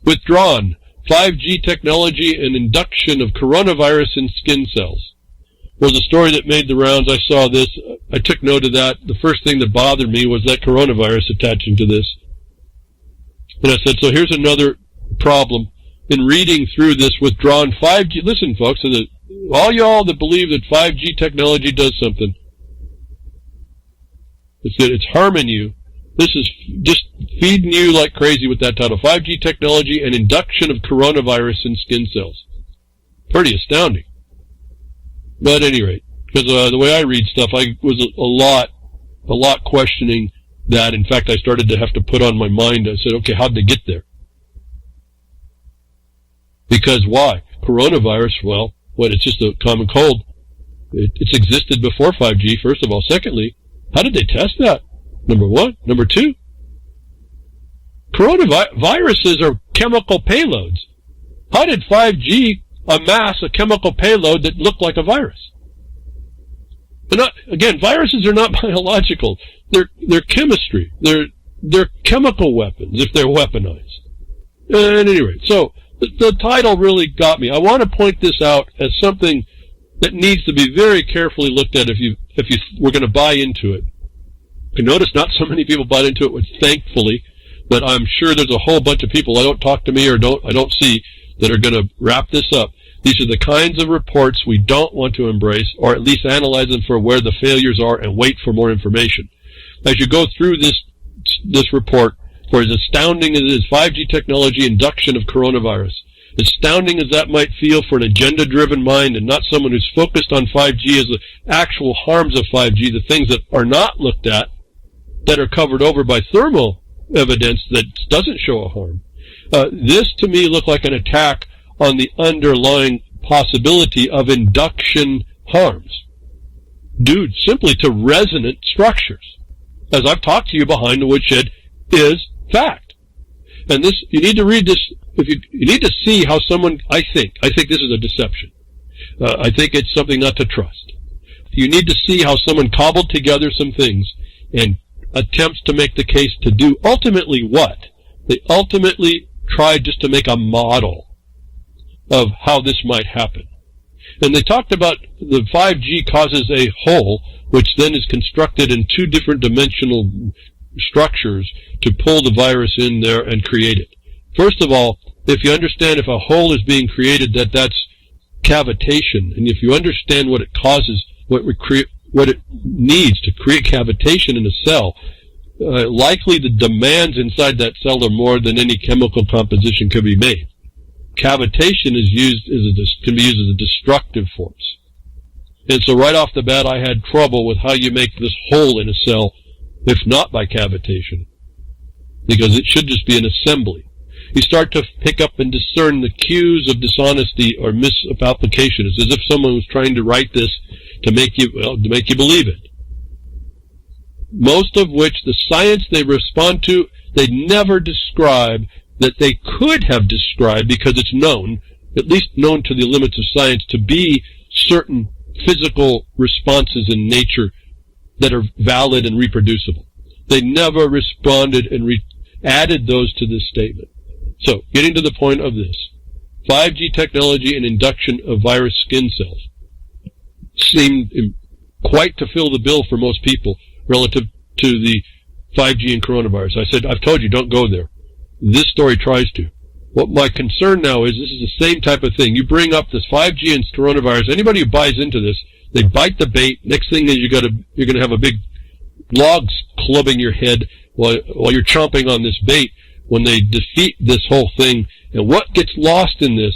Withdrawn. 5G technology and induction of coronavirus in skin cells was a story that made the rounds. I saw this. I took note of that. The first thing that bothered me was that coronavirus attaching to this. And I said, so here's another problem. In reading through this withdrawn 5G, listen folks, all y'all that believe that 5G technology does something, it's harming you. This is just feeding you like crazy with that title. 5G technology and induction of coronavirus in skin cells. Pretty astounding. But at any rate, because the way I read stuff, I was a lot questioning that. In fact, I started to have to put on my mind, I said, okay, how'd they get there? Because why? Coronavirus, well, it's just a common cold. It's existed before 5G, first of all. Secondly, how did they test that? Number one. Number two, coronaviruses are chemical payloads. How did 5G amass a chemical payload that looked like a virus? Again, viruses are not biological. They're chemistry. They're chemical weapons if they're weaponized. At any rate, so the title really got me. I want to point this out as something that needs to be very carefully looked at if you were going to buy into it. You notice not so many people bought into it, which thankfully, but I'm sure there's a whole bunch of people I don't talk to me or I don't see that are going to wrap this up. These are the kinds of reports we don't want to embrace, or at least analyze them for where the failures are and wait for more information. As you go through this report, for as astounding as it is, 5G technology induction of coronavirus, astounding as that might feel for an agenda-driven mind and not someone who's focused on 5G as the actual harms of 5G, the things that are not looked at, that are covered over by thermal evidence that doesn't show a harm. This, to me, looked like an attack on the underlying possibility of induction harms, due simply to resonant structures. As I've talked to you, behind the woodshed is fact. And this, you need to read this, you need to see how someone, I think this is a deception. I think it's something not to trust. You need to see how someone cobbled together some things and attempts to make the case to do ultimately what? They ultimately tried just to make a model of how this might happen. And they talked about the 5G causes a hole, which then is constructed in two different dimensional structures to pull the virus in there and create it. First of all, if you understand if a hole is being created, that's cavitation, and if you understand what it causes, what it needs to create cavitation in a cell, likely the demands inside that cell are more than any chemical composition can be made. Cavitation is can be used as a destructive force. And so right off the bat, I had trouble with how you make this hole in a cell, if not by cavitation, because it should just be an assembly. You start to pick up and discern the cues of dishonesty or misapplication. It's as if someone was trying to write this to make you believe it. Most of which the science they respond to, they never describe that they could have described, because it's known, at least known to the limits of science, to be certain physical responses in nature that are valid and reproducible. They never responded and added those to this statement. So, getting to the point of this, 5G technology and induction of virus skin cells seemed quite to fill the bill for most people relative to the 5G and coronavirus. I said, I've told you, don't go there. This story tries to. What my concern now is, this is the same type of thing. You bring up this 5G and coronavirus. Anybody who buys into this, they bite the bait. Next thing is you're going to have a big log clubbing your head while you're chomping on this bait when they defeat this whole thing. And what gets lost in this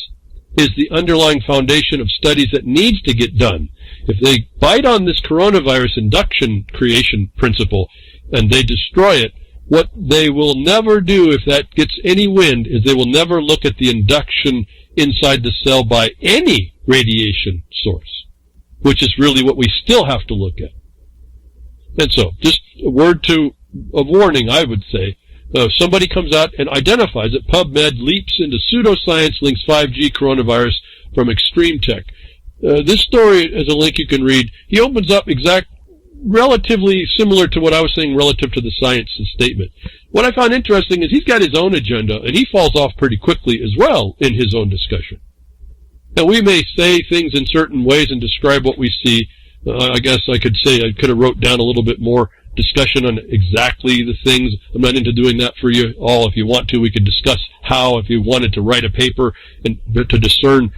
is the underlying foundation of studies that needs to get done. If they bite on this coronavirus induction creation principle and they destroy it, what they will never do, if that gets any wind, is they will never look at the induction inside the cell by any radiation source, which is really what we still have to look at. And so, just a word of warning, I would say. Somebody comes out and identifies it. PubMed leaps into pseudoscience, links 5G coronavirus from Extreme Tech. This story, as a link you can read, he opens up relatively similar to what I was saying relative to the science statement. What I found interesting is he's got his own agenda, and he falls off pretty quickly as well in his own discussion. Now, we may say things in certain ways and describe what we see. I guess I could say I could have wrote down a little bit more discussion on exactly the things. I'm not into doing that for you all. If you want to, we could discuss how, if you wanted to write a paper and to discern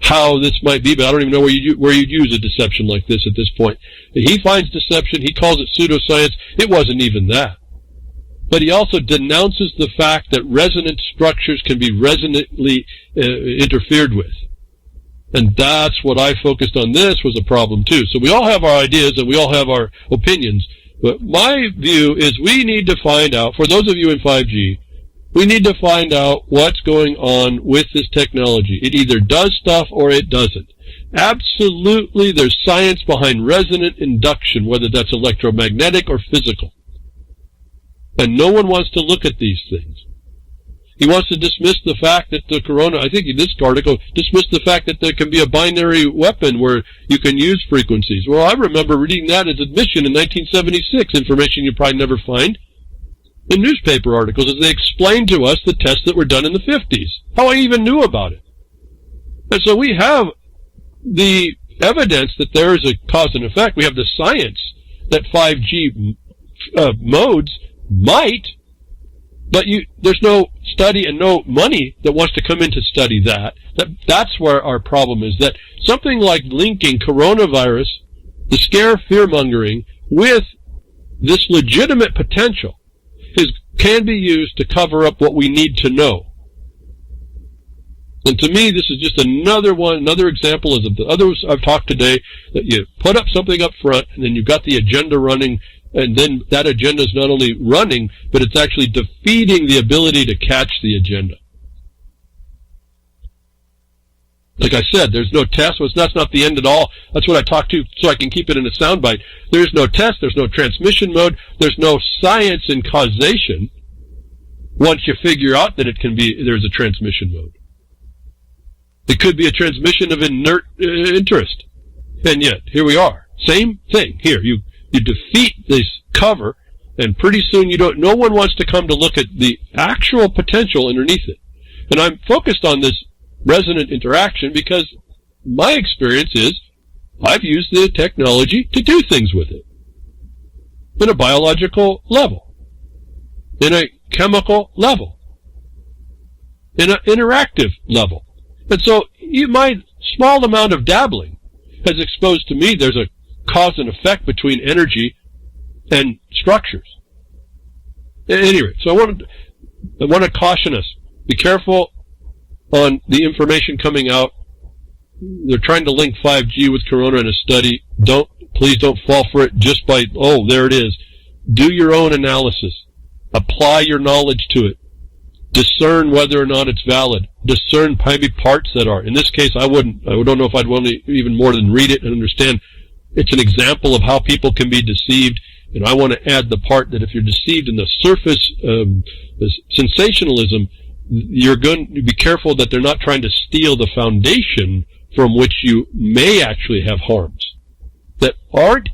how this might be, but I don't even know where you'd use a deception like this at this point. He finds deception. He calls it pseudoscience. It wasn't even that. But he also denounces the fact that resonant structures can be resonantly interfered with. And that's what I focused on. This was a problem too. So we all have our ideas and we all have our opinions. But my view is we need to find out, for those of you in 5G, we need to find out what's going on with this technology. It either does stuff or it doesn't. Absolutely, there's science behind resonant induction, whether that's electromagnetic or physical. And no one wants to look at these things. He wants to dismiss the fact that the corona, I think in this article, dismiss the fact that there can be a binary weapon where you can use frequencies. Well, I remember reading that as admission in 1976, information you probably never find in newspaper articles, as they explained to us the tests that were done in the 50s. How I even knew about it. And so we have the evidence that there is a cause and effect. We have the science that 5G modes might, but there's no study and no money that wants to come in to study that. That's where our problem is, that something like linking coronavirus, the scare fear-mongering, with this legitimate potential can be used to cover up what we need to know. And to me, this is just another example of the others I've talked today, that you put up something up front, and then you've got the agenda running, and then that agenda is not only running, but it's actually defeating the ability to catch the agenda. Like I said, there's no test. Well, that's not the end at all. That's what I talked to, so I can keep it in a soundbite. There's no test. There's no transmission mode. There's no science in causation once you figure out that there's a transmission mode. It could be a transmission of inert interest. And yet, here we are. Same thing. Here, you defeat this cover, and pretty soon no one wants to come to look at the actual potential underneath it. And I'm focused on this resonant interaction because my experience is I've used the technology to do things with it. In a biological level. In a chemical level. In an interactive level. And so my small amount of dabbling has exposed to me there's a cause and effect between energy and structures. At any rate, so I want to caution us. Be careful on the information coming out. They're trying to link 5G with Corona in a study. Please don't fall for it just by, there it is. Do your own analysis. Apply your knowledge to it. Discern whether or not it's valid. Discern maybe parts that are. In this case, I don't know if I'd want to even more than read it and understand. It's an example of how people can be deceived, and I want to add the part that if you're deceived in the surface sensationalism, you're going to be careful that they're not trying to steal the foundation from which you may actually have harms that aren't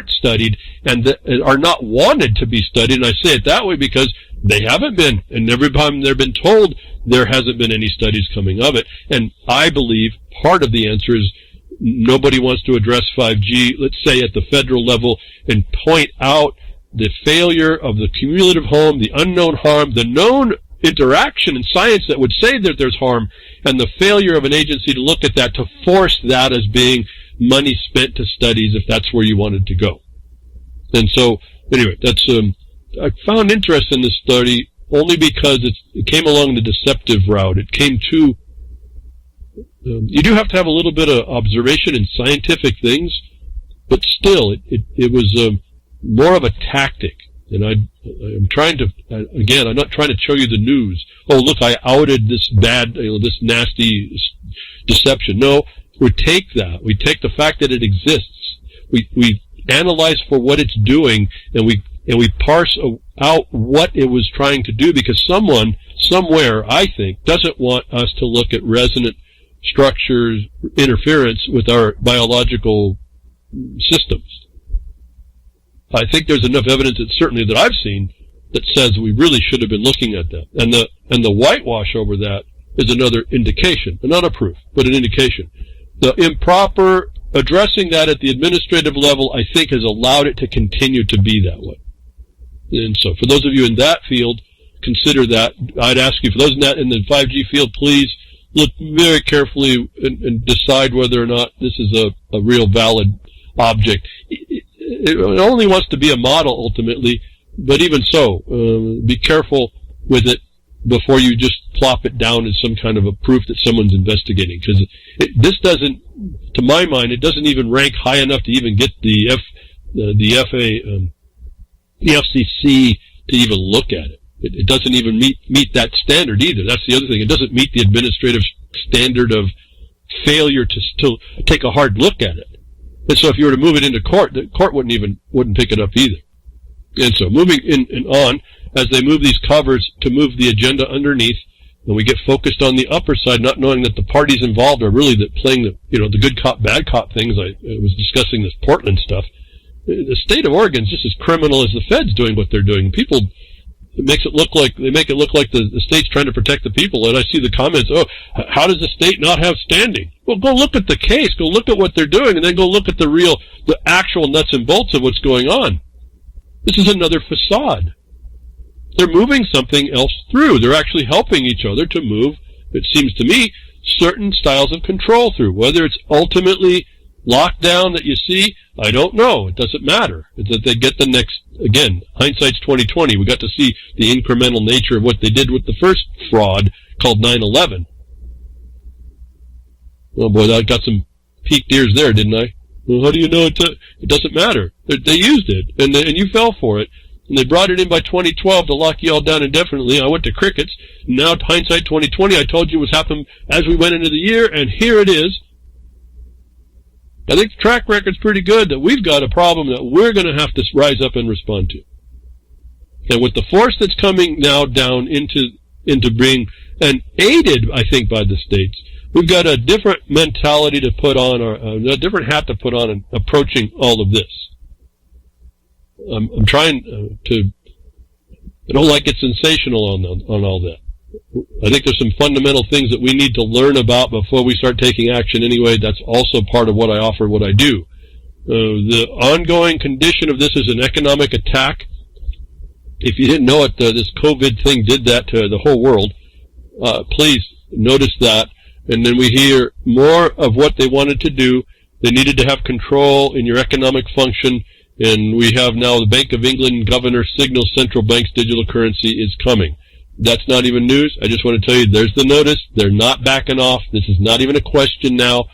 studied and that are not wanted to be studied. And I say it that way because they haven't been, and every time they've been told, there hasn't been any studies coming of it. And I believe part of the answer is nobody wants to address 5G, let's say at the federal level, and point out the failure of the cumulative harm, the unknown harm, the known interaction in science that would say that there's harm, and the failure of an agency to look at that, to force that as being money spent to studies if that's where you wanted to go. And so, anyway, that's I found interest in this study only because it came along the deceptive route. It came to you do have to have a little bit of observation in scientific things, but still, it was more of a tactic. And I'm trying to, again, I'm not trying to show you the news. Oh, look, I outed this bad, this nasty deception. No, we take that. We take the fact that it exists. We analyze for what it's doing, and we parse out what it was trying to do, because someone, somewhere, I think, doesn't want us to look at resonant structures interference with our biological systems. I think there's enough evidence, certainly that I've seen, that says we really should have been looking at that. And the whitewash over that is another indication, not a proof, but an indication. The improper addressing that at the administrative level, I think, has allowed it to continue to be that way. And so for those of you in that field, consider that. I'd ask you, for those in the 5G field, please look very carefully and decide whether or not this is a real valid object. It only wants to be a model ultimately, but even so, be careful with it before you just plop it down as some kind of a proof that someone's investigating. Because this doesn't, to my mind, it doesn't even rank high enough to even get the FCC to even look at it. It doesn't even meet that standard either. That's the other thing. It doesn't meet the administrative standard of failure to take a hard look at it. And so if you were to move it into court, the court wouldn't pick it up either. And so moving in and on, as they move these covers to move the agenda underneath, and we get focused on the upper side, not knowing that the parties involved are really playing the good cop, bad cop things. I was discussing this Portland stuff. The state of Oregon is just as criminal as the feds doing what they're doing. People, It makes it look like, they make it look like the state's trying to protect the people, and I see the comments, oh, how does the state not have standing? Well, go look at the case, go look at what they're doing, and then go look at the actual nuts and bolts of what's going on. This is another facade. They're moving something else through. They're actually helping each other to move, it seems to me, certain styles of control through. Whether it's ultimately lockdown that you see, I don't know. It doesn't matter. It's that they get the next, again, hindsight's 2020. We got to see the incremental nature of what they did with the first fraud called 9/11. Oh boy, I got some peaked ears there, didn't I? Well, how do you know it doesn't matter? They used it, and you fell for it. And they brought it in by 2012 to lock you all down indefinitely. I went to crickets. Now, hindsight 2020, I told you what happened as we went into the year, and here it is. I think the track record's pretty good that we've got a problem that we're going to have to rise up and respond to. And with the force that's coming now down into being, and aided, I think, by the states, we've got a different mentality to put on, or a different hat to put on in approaching all of this. I'm trying to, I don't like get sensational on all that. I think there's some fundamental things that we need to learn about before we start taking action anyway. That's also part of what I offer, what I do. The ongoing condition of this is an economic attack. If you didn't know it, this COVID thing did that to the whole world. Please notice that. And then we hear more of what they wanted to do. They needed to have control in your economic function. And we have now the Bank of England governor signals central bank's digital currency is coming. That's not even news. I just want to tell you, there's the notice. They're not backing off. This is not even a question now.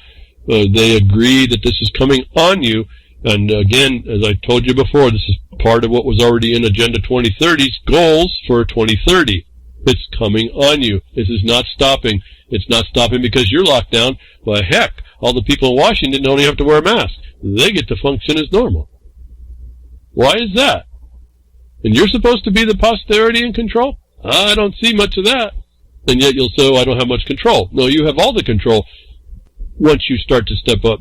They agree that this is coming on you. And again, as I told you before, this is part of what was already in Agenda 2030's goals for 2030. It's coming on you. This is not stopping. It's not stopping because you're locked down. Well, heck, all the people in Washington don't even have to wear a mask. They get to function as normal. Why is that? And you're supposed to be the posterity in control? I don't see much of that. And yet you'll say, oh, I don't have much control. No, you have all the control once you start to step up.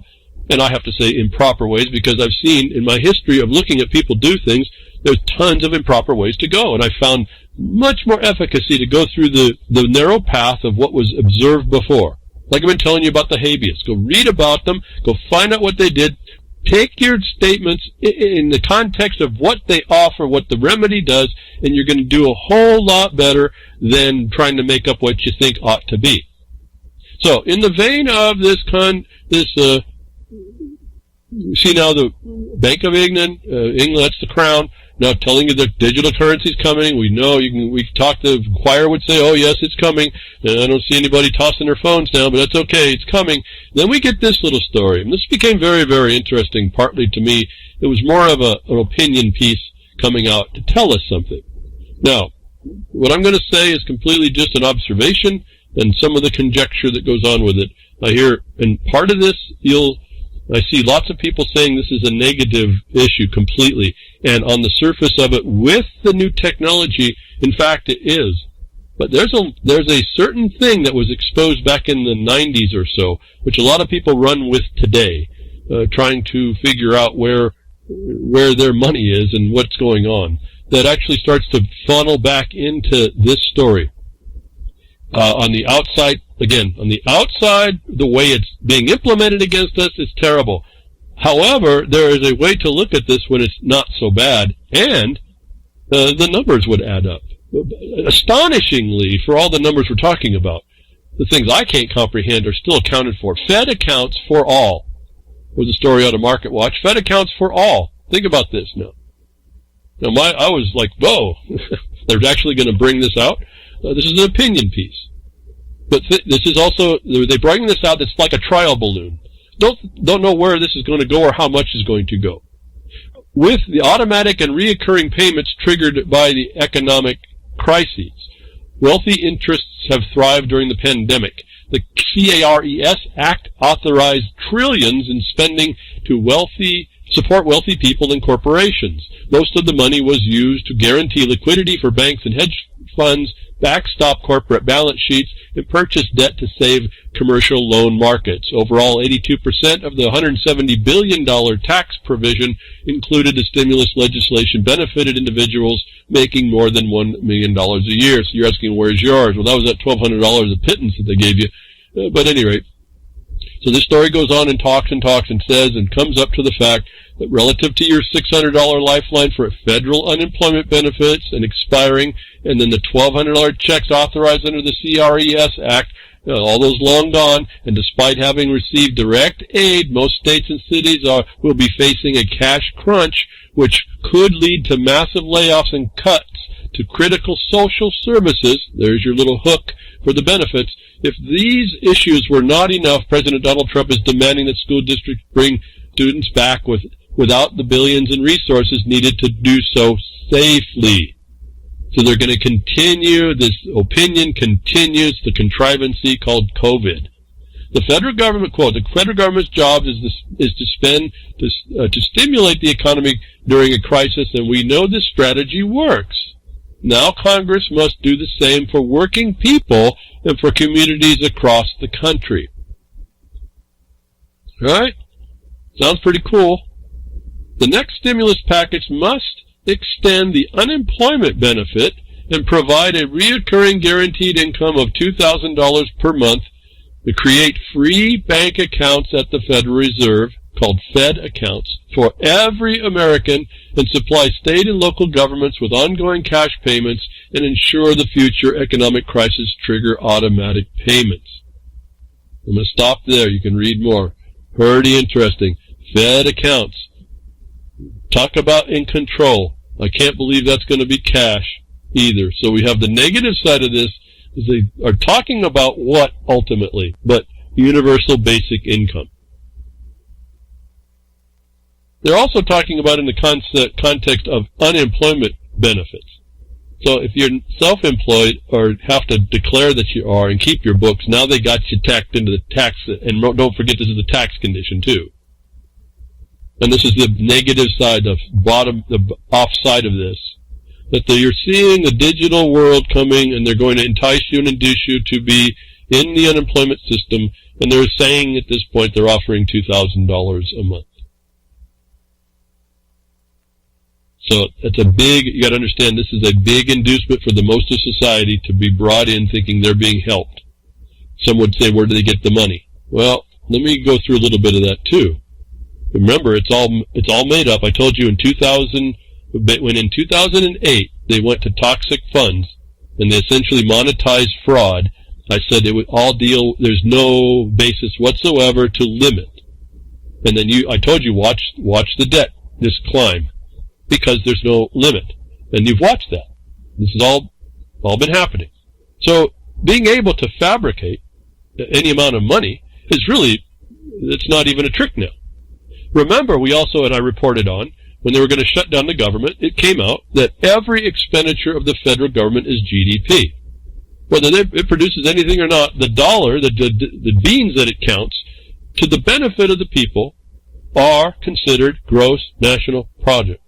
And I have to say improper ways, because I've seen in my history of looking at people do things, there's tons of improper ways to go. And I found much more efficacy to go through the narrow path of what was observed before. Like I've been telling you about the habeas. Go read about them. Go find out what they did. Take your statements in the context of what they offer, what the remedy does, and you're going to do a whole lot better than trying to make up what you think ought to be. So, in the vein of see now the Bank of England, that's the Crown, now telling you that digital currency is coming. We know we talked, the Inquirer would say, oh yes, it's coming. And I don't see anybody tossing their phones now, but that's okay, it's coming. Then we get this little story. And this became very, very interesting, partly to me. It was more of an opinion piece coming out to tell us something. Now, what I'm going to say is completely just an observation and some of the conjecture that goes on with it. I hear, and part of this, I see lots of people saying this is a negative issue completely, and on the surface of it, with the new technology, in fact, it is. But there's a certain thing that was exposed back in the 90s or so, which a lot of people run with today, trying to figure out where their money is and what's going on, that actually starts to funnel back into this story. On the outside, the way it's being implemented against us is terrible. However, there is a way to look at this when it's not so bad, and the numbers would add up. Astonishingly, for all the numbers we're talking about, the things I can't comprehend are still accounted for. Fed accounts for all. Was a story out of Market Watch. Fed accounts for all. Think about this now. Now, I was like, whoa, they're actually going to bring this out? This is an opinion piece. But this is also, they bring this out, it's like a trial balloon. Don't know where this is going to go or how much is going to go. With the automatic and reoccurring payments triggered by the economic crises, wealthy interests have thrived during the pandemic. The CARES Act authorized trillions in spending to support wealthy people and corporations. Most of the money was used to guarantee liquidity for banks and hedge funds, backstop corporate balance sheets, and purchase debt to save commercial loan markets. Overall, 82% of the $170 billion tax provision included the stimulus legislation benefited individuals making more than $1 million a year. So you're asking, where's yours? Well, that was that $1,200 of pittance that they gave you. But at any rate, so this story goes on and talks and says and comes up to the fact that relative to your $600 lifeline for federal unemployment benefits and expiring, and then the $1,200 checks authorized under the CRES Act, all those long gone, and despite having received direct aid, most states and cities will be facing a cash crunch, which could lead to massive layoffs and cuts to critical social services. There's your little hook for the benefits. If these issues were not enough, President Donald Trump is demanding that school districts bring students back without the billions in resources needed to do so safely. So they're going to continue, this opinion continues, the contrivancy called COVID. The federal government, quote, the federal government's job is to spend, to stimulate the economy during a crisis, and we know this strategy works. Now Congress must do the same for working people and for communities across the country. All right? Sounds pretty cool. The next stimulus package must extend the unemployment benefit and provide a recurring guaranteed income of $2,000 per month to create free bank accounts at the Federal Reserve, called Fed accounts, for every American, and supply state and local governments with ongoing cash payments and ensure the future economic crisis trigger automatic payments. I'm going to stop there. You can read more. Pretty interesting. Fed accounts. Talk about in control. I can't believe that's going to be cash either. So we have the negative side of this, is they are talking about what ultimately, but universal basic income. They're also talking about in the context of unemployment benefits. So if you're self-employed or have to declare that you are and keep your books, now they got you tacked into the tax, and don't forget this is a tax condition too. And this is the negative side, the offside of this, that you're seeing a digital world coming, and they're going to entice you and induce you to be in the unemployment system, and they're saying at this point they're offering $2,000 a month. So it's a big, you got to understand, this is a big inducement for the most of society to be brought in thinking they're being helped. Some would say, where do they get the money? Well, let me go through a little bit of that too. Remember, it's all made up. I told you when in 2008 they went to toxic funds and they essentially monetized fraud, I said it would all deal, there's no basis whatsoever to limit. And then I told you, watch the debt, this climb, because there's no limit. And you've watched that. This has all been happening. So being able to fabricate any amount of money is really, it's not even a trick now. Remember, we also, and I reported on, when they were going to shut down the government, it came out that every expenditure of the federal government is GDP. Whether it produces anything or not, the dollar, the beans that it counts, to the benefit of the people, are considered gross national product.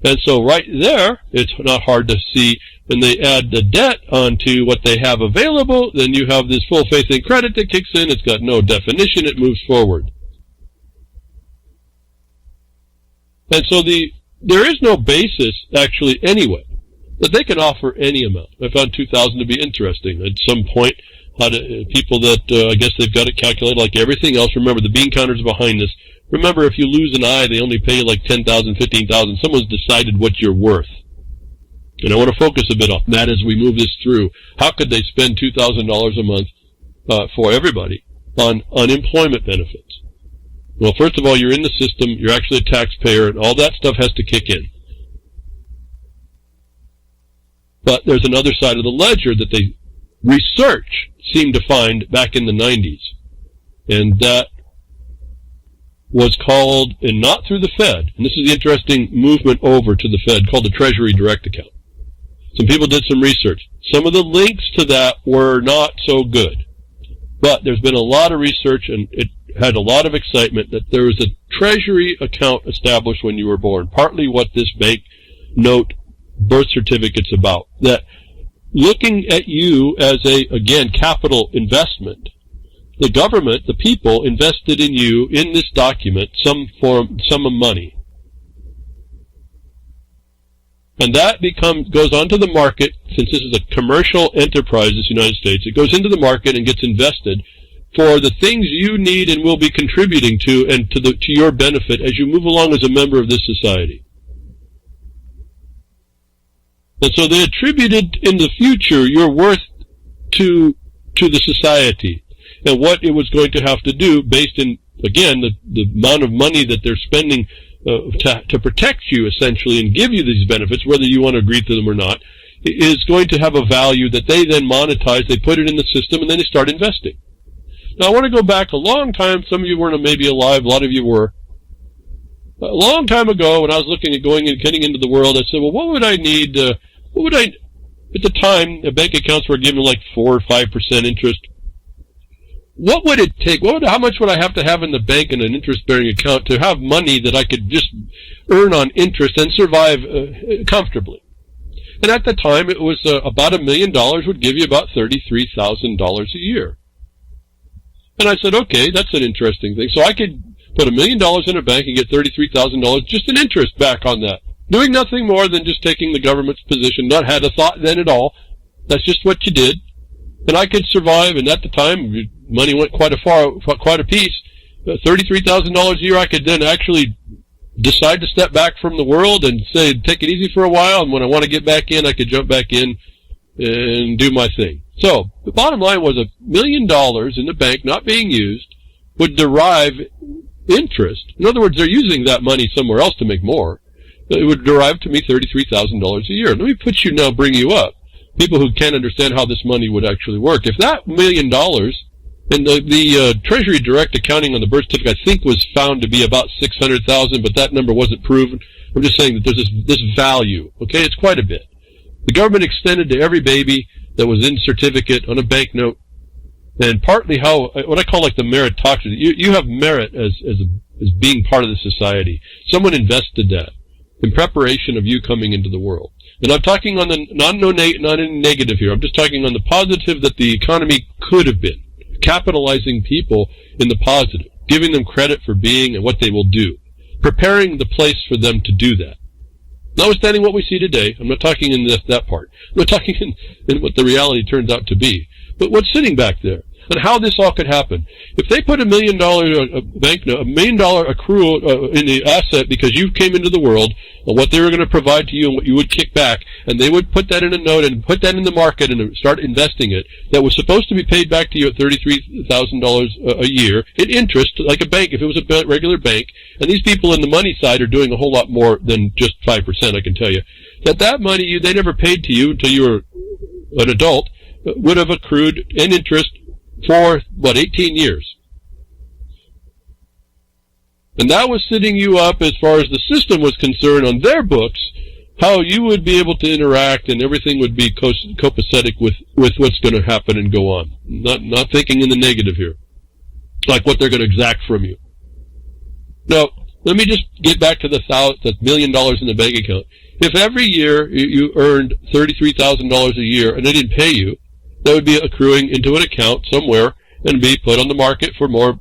And so right there, it's not hard to see when they add the debt onto what they have available, then you have this full faith and credit that kicks in. It's got no definition. It moves forward. And so there is no basis, actually, anyway, that they can offer any amount. I found 2,000 to be interesting. At some point, people that, I guess they've got it calculated like everything else. Remember, the bean counters behind this. Remember, if you lose an eye, they only pay you like $10,000, $15,000. Someone's decided what you're worth. And I want to focus a bit on that as we move this through. How could they spend $2,000 a month for everybody on unemployment benefits? Well, first of all, you're in the system. You're actually a taxpayer, and all that stuff has to kick in. But there's another side of the ledger that they research seemed to find back in the 90s. And that was called, and not through the Fed, and this is the interesting movement over to the Fed, called the Treasury Direct Account. Some people did some research. Some of the links to that were not so good. But there's been a lot of research, and it had a lot of excitement that there was a Treasury account established when you were born. Partly what this bank note birth certificate's about. That looking at you as a, again, capital investment. The government, the people, invested in you in this document some of money. And that goes onto the market, since this is a commercial enterprise, this United States, it goes into the market and gets invested for the things you need and will be contributing to and to your benefit as you move along as a member of this society. And so they attributed in the future your worth to the society and what it was going to have to do based in, again, the amount of money that they're spending to protect you, essentially, and give you these benefits, whether you want to agree to them or not, is going to have a value that they then monetize. They put it in the system, and then they start investing. Now, I want to go back a long time. Some of you weren't maybe alive. A lot of you were. A long time ago, when I was looking at getting into the world, I said, well, what would I need? At the time, bank accounts were given like 4 or 5% interest. What would it take? How much would I have to have in the bank in an interest-bearing account to have money that I could just earn on interest and survive comfortably? And at the time, it was about $1 million would give you about $33,000 a year. And I said, okay, that's an interesting thing. So I could put $1 million in a bank and get $33,000 just in interest back on that. Doing nothing more than just taking the government's position, not had a thought then at all. That's just what you did. And I could survive, and at the time, money went quite a piece. $33,000 a year, I could then actually decide to step back from the world and say, take it easy for a while, and when I want to get back in, I could jump back in and do my thing. So, the bottom line was $1 million in the bank not being used would derive interest. In other words, they're using that money somewhere else to make more. It would derive to me $33,000 a year. Let me bring you up. People who can't understand how this money would actually work. If that $1 million, and the Treasury Direct accounting on the birth certificate, I think, was found to be about $600,000, but that number wasn't proven. I'm just saying that there's this value. Okay, it's quite a bit. The government extended to every baby that was in certificate on a banknote, and partly what I call like the meritocracy. You have merit as being part of the society. Someone invested that in preparation of you coming into the world. And I'm talking on the not in negative here. I'm just talking on the positive that the economy could have been, capitalizing people in the positive, giving them credit for being and what they will do, preparing the place for them to do that. Notwithstanding what we see today, I'm not talking in that part. I'm not talking in what the reality turns out to be, but what's sitting back there and how this all could happen. If they put $1 million banknote, $1 million accrual in the asset because you came into the world and what they were going to provide to you and what you would kick back, and they would put that in a note and put that in the market and start investing it, that was supposed to be paid back to you at $33,000 a year in interest, like a bank, if it was a regular bank, and these people in the money side are doing a whole lot more than just 5%, I can tell you, that money they never paid to you until you were an adult would have accrued in interest for, 18 years. And that was setting you up, as far as the system was concerned, on their books, how you would be able to interact and everything would be copacetic with what's going to happen and go on. Not thinking in the negative here, like what they're going to exact from you. Now, let me just get back to the $1 million in the bank account. If every year you earned $33,000 a year and they didn't pay you, that would be accruing into an account somewhere and be put on the market for more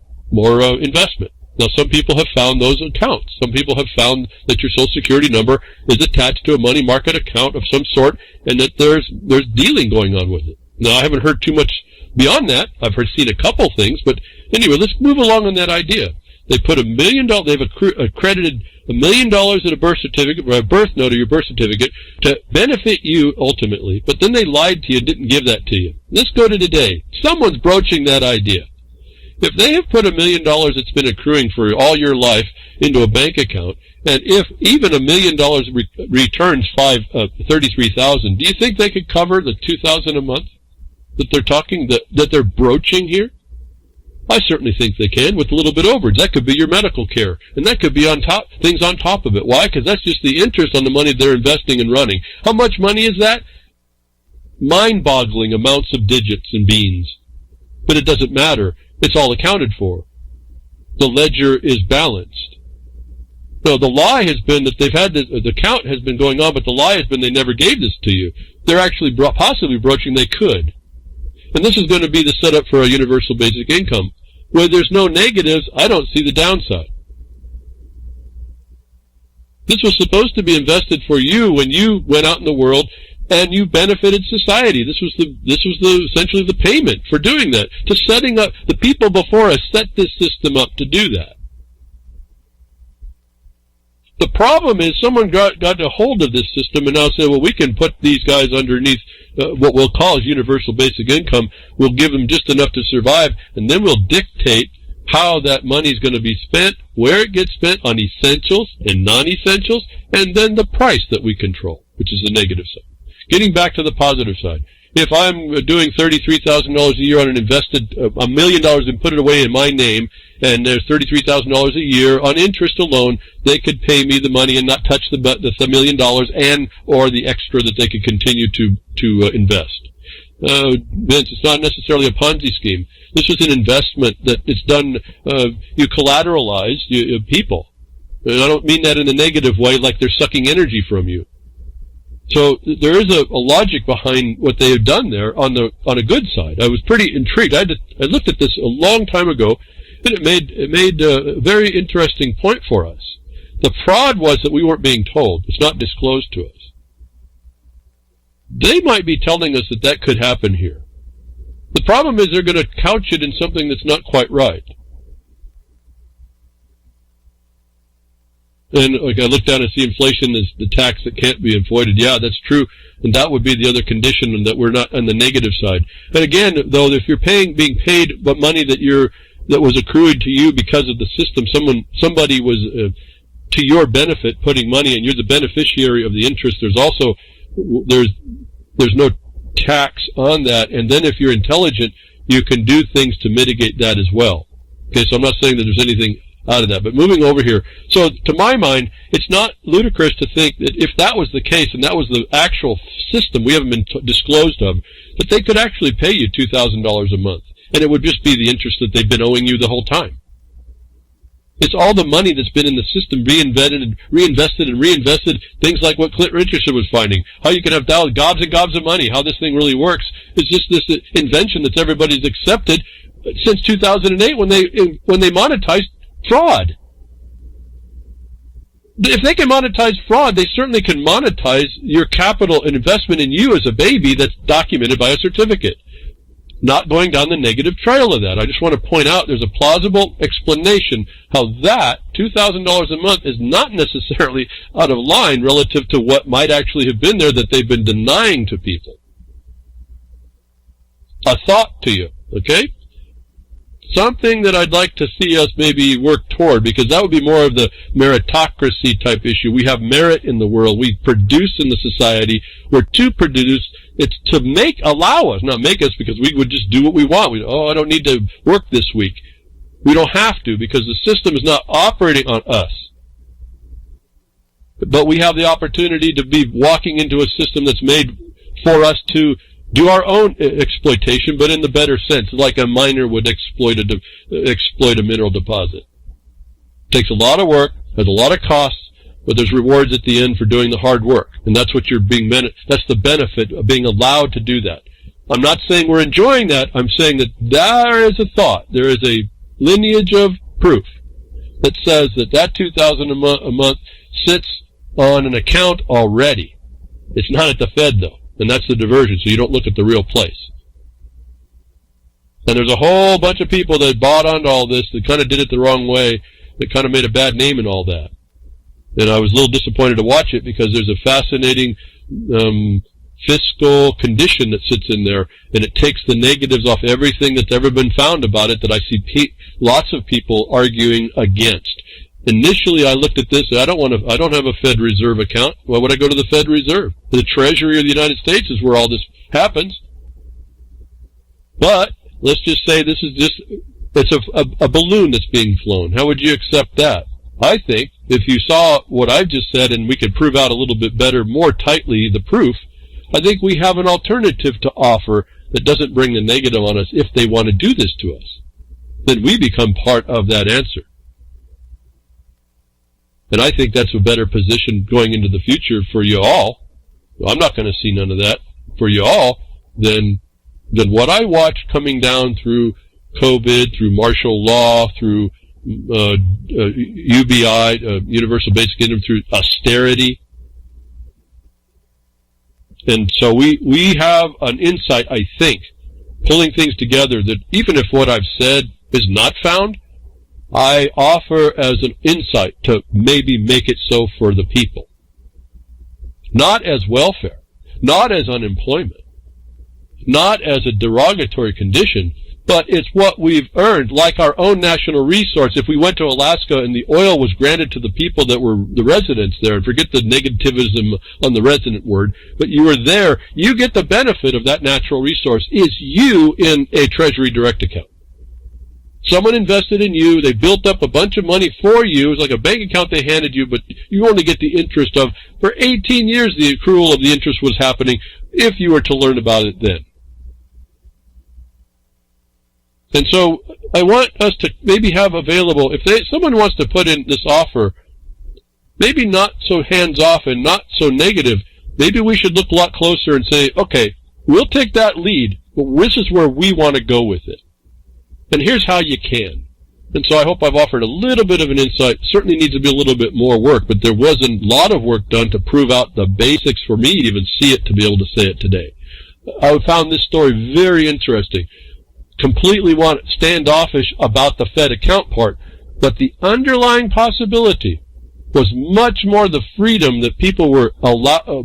investment. Now, some people have found those accounts. Some people have found that your Social Security number is attached to a money market account of some sort, and that there's dealing going on with it. Now, I haven't heard too much beyond that. I've seen a couple things, but anyway, let's move along on that idea. They put $1 million. They've accredited $1 million in a birth certificate, or a birth note of your birth certificate, to benefit you ultimately. But then they lied to you and didn't give that to you. Let's go to today. Someone's broaching that idea. If they have put $1 million that's been accruing for all your life into a bank account, and if even $1 million returns $33,000, do you think they could cover the $2,000 a month that they're talking that they're broaching here? I certainly think they can, with a little bit overage. That could be your medical care, and that could be things on top of it. Why? Because that's just the interest on the money they're investing and running. How much money is that? Mind-boggling amounts of digits and beans. But it doesn't matter. It's all accounted for. The ledger is balanced. No, the lie has been that they've had the count has been going on, but the lie has been they never gave this to you. They're actually possibly broaching they could. And this is going to be the setup for a universal basic income. Where there's no negatives, I don't see the downside. This was supposed to be invested for you when you went out in the world and you benefited society. This was essentially the payment for doing that. To setting up, the people before us set this system up to do that. The problem is someone got a hold of this system and now say, well, we can put these guys underneath what we'll call as universal basic income. We'll give them just enough to survive, and then we'll dictate how that money is going to be spent, where it gets spent on essentials and non-essentials, and then the price that we control, which is the negative side. Getting back to the positive side. If I'm doing $33,000 a year on an invested $1 million and put it away in my name, and there's $33,000 a year on interest alone, they could pay me the money and not touch the $1 million and or the extra that they could continue to invest. Vince, it's not necessarily a Ponzi scheme. This was an investment that it's done. You collateralize people, and I don't mean that in a negative way, like they're sucking energy from you. So there is a logic behind what they have done there on a good side. I was pretty intrigued. I looked at this a long time ago, and it made a very interesting point for us. The fraud was that we weren't being told. It's not disclosed to us. They might be telling us that could happen here. The problem is they're going to couch it in something that's not quite right. And like I look down and see inflation is the tax that can't be avoided. Yeah, that's true. And that would be the other condition, and that we're not on the negative side. And again, though, if you're being paid but money that was accrued to you because of the system, somebody was to your benefit putting money, and you're the beneficiary of the interest. There's no tax on that. And then if you're intelligent, you can do things to mitigate that as well. Okay, so I'm not saying that there's anything out of that. But moving over here, so to my mind, it's not ludicrous to think that if that was the case and that was the actual system we haven't been disclosed of, that they could actually pay you $2,000 a month, and it would just be the interest that they've been owing you the whole time. It's all the money that's been in the system reinvested and reinvested. Things like what Clint Richardson was finding, how you can have gobs and gobs of money, how this thing really works. It's just this invention that everybody's accepted since 2008 when they monetized fraud. If they can monetize fraud, they certainly can monetize your capital and investment in you as a baby that's documented by a certificate. Not going down the negative trail of that. I just want to point out there's a plausible explanation how that $2,000 a month is not necessarily out of line relative to what might actually have been there that they've been denying to people. A thought to you, okay? Something that I'd like to see us maybe work toward, because that would be more of the meritocracy type issue. We have merit in the world. We produce in the society. We're to produce. It's to allow us, not make us, because we would just do what we want. I don't need to work this week. We don't have to, because the system is not operating on us. But we have the opportunity to be walking into a system that's made for us to do our own exploitation, but in the better sense, like a miner would exploit a mineral deposit. It takes a lot of work, has a lot of costs, but there's rewards at the end for doing the hard work. And that's what that's the benefit of being allowed to do that. I'm not saying we're enjoying that. I'm saying that there is a thought. There is a lineage of proof that says that $2,000 a month sits on an account already. It's not at the Fed, though. And that's the diversion, so you don't look at the real place. And there's a whole bunch of people that bought onto all this, that kind of did it the wrong way, that kind of made a bad name in all that. And I was a little disappointed to watch it, because there's a fascinating fiscal condition that sits in there, and it takes the negatives off everything that's ever been found about it that I see lots of people arguing against. Initially, I looked at this. I don't have a Fed Reserve account. Why would I go to the Fed Reserve? The Treasury of the United States is where all this happens. But let's just say it's a balloon that's being flown. How would you accept that? I think if you saw what I've just said, and we could prove out a little bit better, more tightly, the proof, I think we have an alternative to offer that doesn't bring the negative on us if they want to do this to us. Then we become part of that answer. And I think that's a better position going into the future for you all. I'm not going to see none of that for you all than what I watched coming down through COVID, through martial law, through UBI, Universal Basic Income, through austerity. And so we have an insight, I think, pulling things together that even if what I've said is not found, I offer as an insight to maybe make it so for the people. Not as welfare, not as unemployment, not as a derogatory condition, but it's what we've earned, like our own national resource. If we went to Alaska and the oil was granted to the people that were the residents there, and forget the negativism on the resident word, but you were there, you get the benefit of that natural resource is you in a Treasury direct account. Someone invested in you, they built up a bunch of money for you, it's like a bank account they handed you, but you only get the interest of, for 18 years the accrual of the interest was happening if you were to learn about it then. And so I want us to maybe have available, if someone wants to put in this offer, maybe not so hands-off and not so negative, maybe we should look a lot closer and say, okay, we'll take that lead, but this is where we want to go with it. And here's how you can. And so I hope I've offered a little bit of an insight. Certainly needs to be a little bit more work, but there was a lot of work done to prove out the basics for me to even see it, to be able to say it today. I found this story very interesting. Completely standoffish about the Fed account part, but the underlying possibility was much more the freedom that people were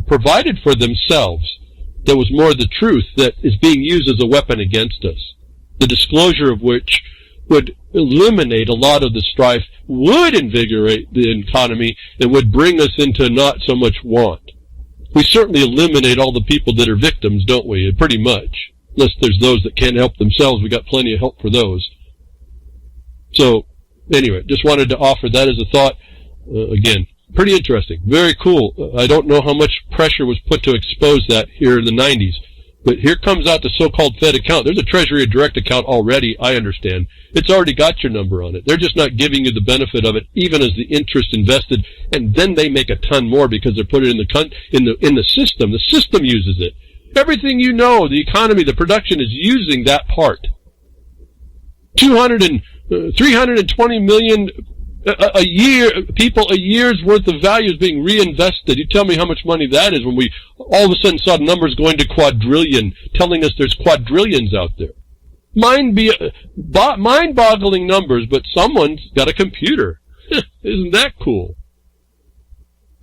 provided for themselves. There was more the truth that is being used as a weapon against us. The disclosure of which would eliminate a lot of the strife, would invigorate the economy, and would bring us into not so much want. We certainly eliminate all the people that are victims, don't we? Pretty much. Unless there's those that can't help themselves, we got plenty of help for those. So, anyway, just wanted to offer that as a thought. Again, pretty interesting. Very cool. I don't know how much pressure was put to expose that here in the 90s. But here comes out the so-called Fed account. There's a Treasury direct account already, I understand. It's already got your number on it. They're just not giving you the benefit of it, even as the interest invested, and then they make a ton more because they're putting it in the system. The system uses it. Everything you know, the economy, the production is using that part. 320 million a year, people, a year's worth of value is being reinvested. You tell me how much money that is when we all of a sudden saw numbers going to quadrillion, telling us there's quadrillions out there. Mind-boggling numbers, but someone's got a computer. Isn't that cool?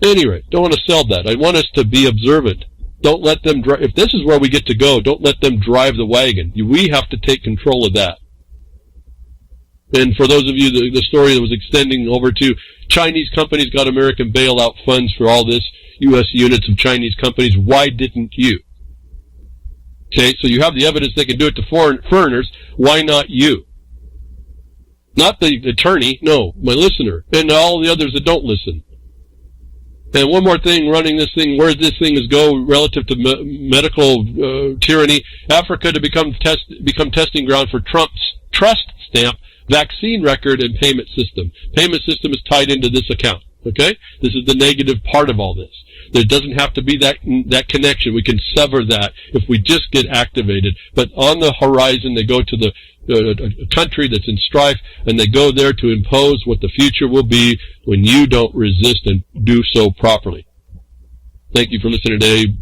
Anyway, don't want to sell that. I want us to be observant. Don't let them drive. If this is where we get to go, don't let them drive the wagon. We have to take control of that. And for those of you, the story that was extending over to Chinese companies got American bailout funds for all this, U.S. units of Chinese companies. Why didn't you? Okay, so you have the evidence they can do it to foreigners. Why not you? Not the attorney, no, my listener, and all the others that don't listen. And one more thing, running this thing, where this thing is go relative to medical tyranny. Africa to become testing ground for Trump's trust stamp, vaccine record, and payment system. Payment system is tied into this account. Okay? This is the negative part of all this. There doesn't have to be that connection. We can sever that if we just get activated. But on the horizon, they go to the country that's in strife, and they go there to impose what the future will be when you don't resist and do so properly. Thank you for listening today.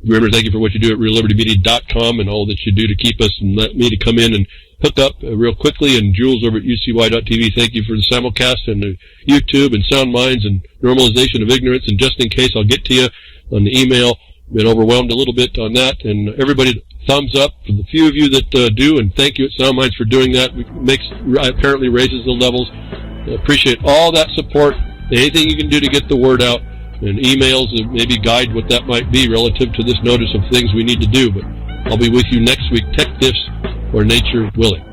Remember, thank you for what you do at reallibertymedia.com and all that you do to keep us and let me to come in and hook up real quickly. And Jules over at ucy.tv, thank you for the simulcast and the YouTube and Sound Minds and Normalization of Ignorance. And just in case, I'll get to you on the email. Been overwhelmed a little bit on that. And everybody, thumbs up for the few of you that do. And thank you at Sound Minds for doing that. It apparently raises the levels. I appreciate all that support. Anything you can do to get the word out. And emails that maybe guide what that might be relative to this notice of things we need to do. But I'll be with you next week, tech diffs or nature willing.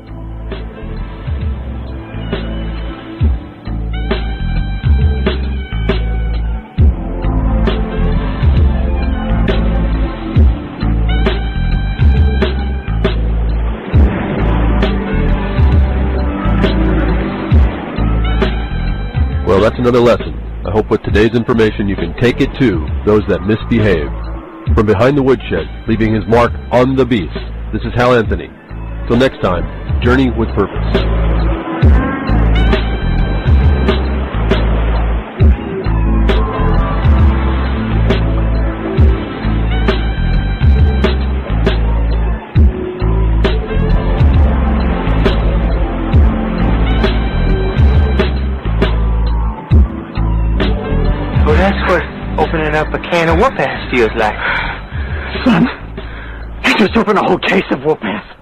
Well, that's another lesson. I hope with today's information you can take it to those that misbehave. From behind the woodshed, leaving his mark on the beast, this is Hal Anthony. Till next time, journey with purpose. Well, that's what opening up a can of whoop-ass feels like. Son, you just opened a whole case of whoop-ass.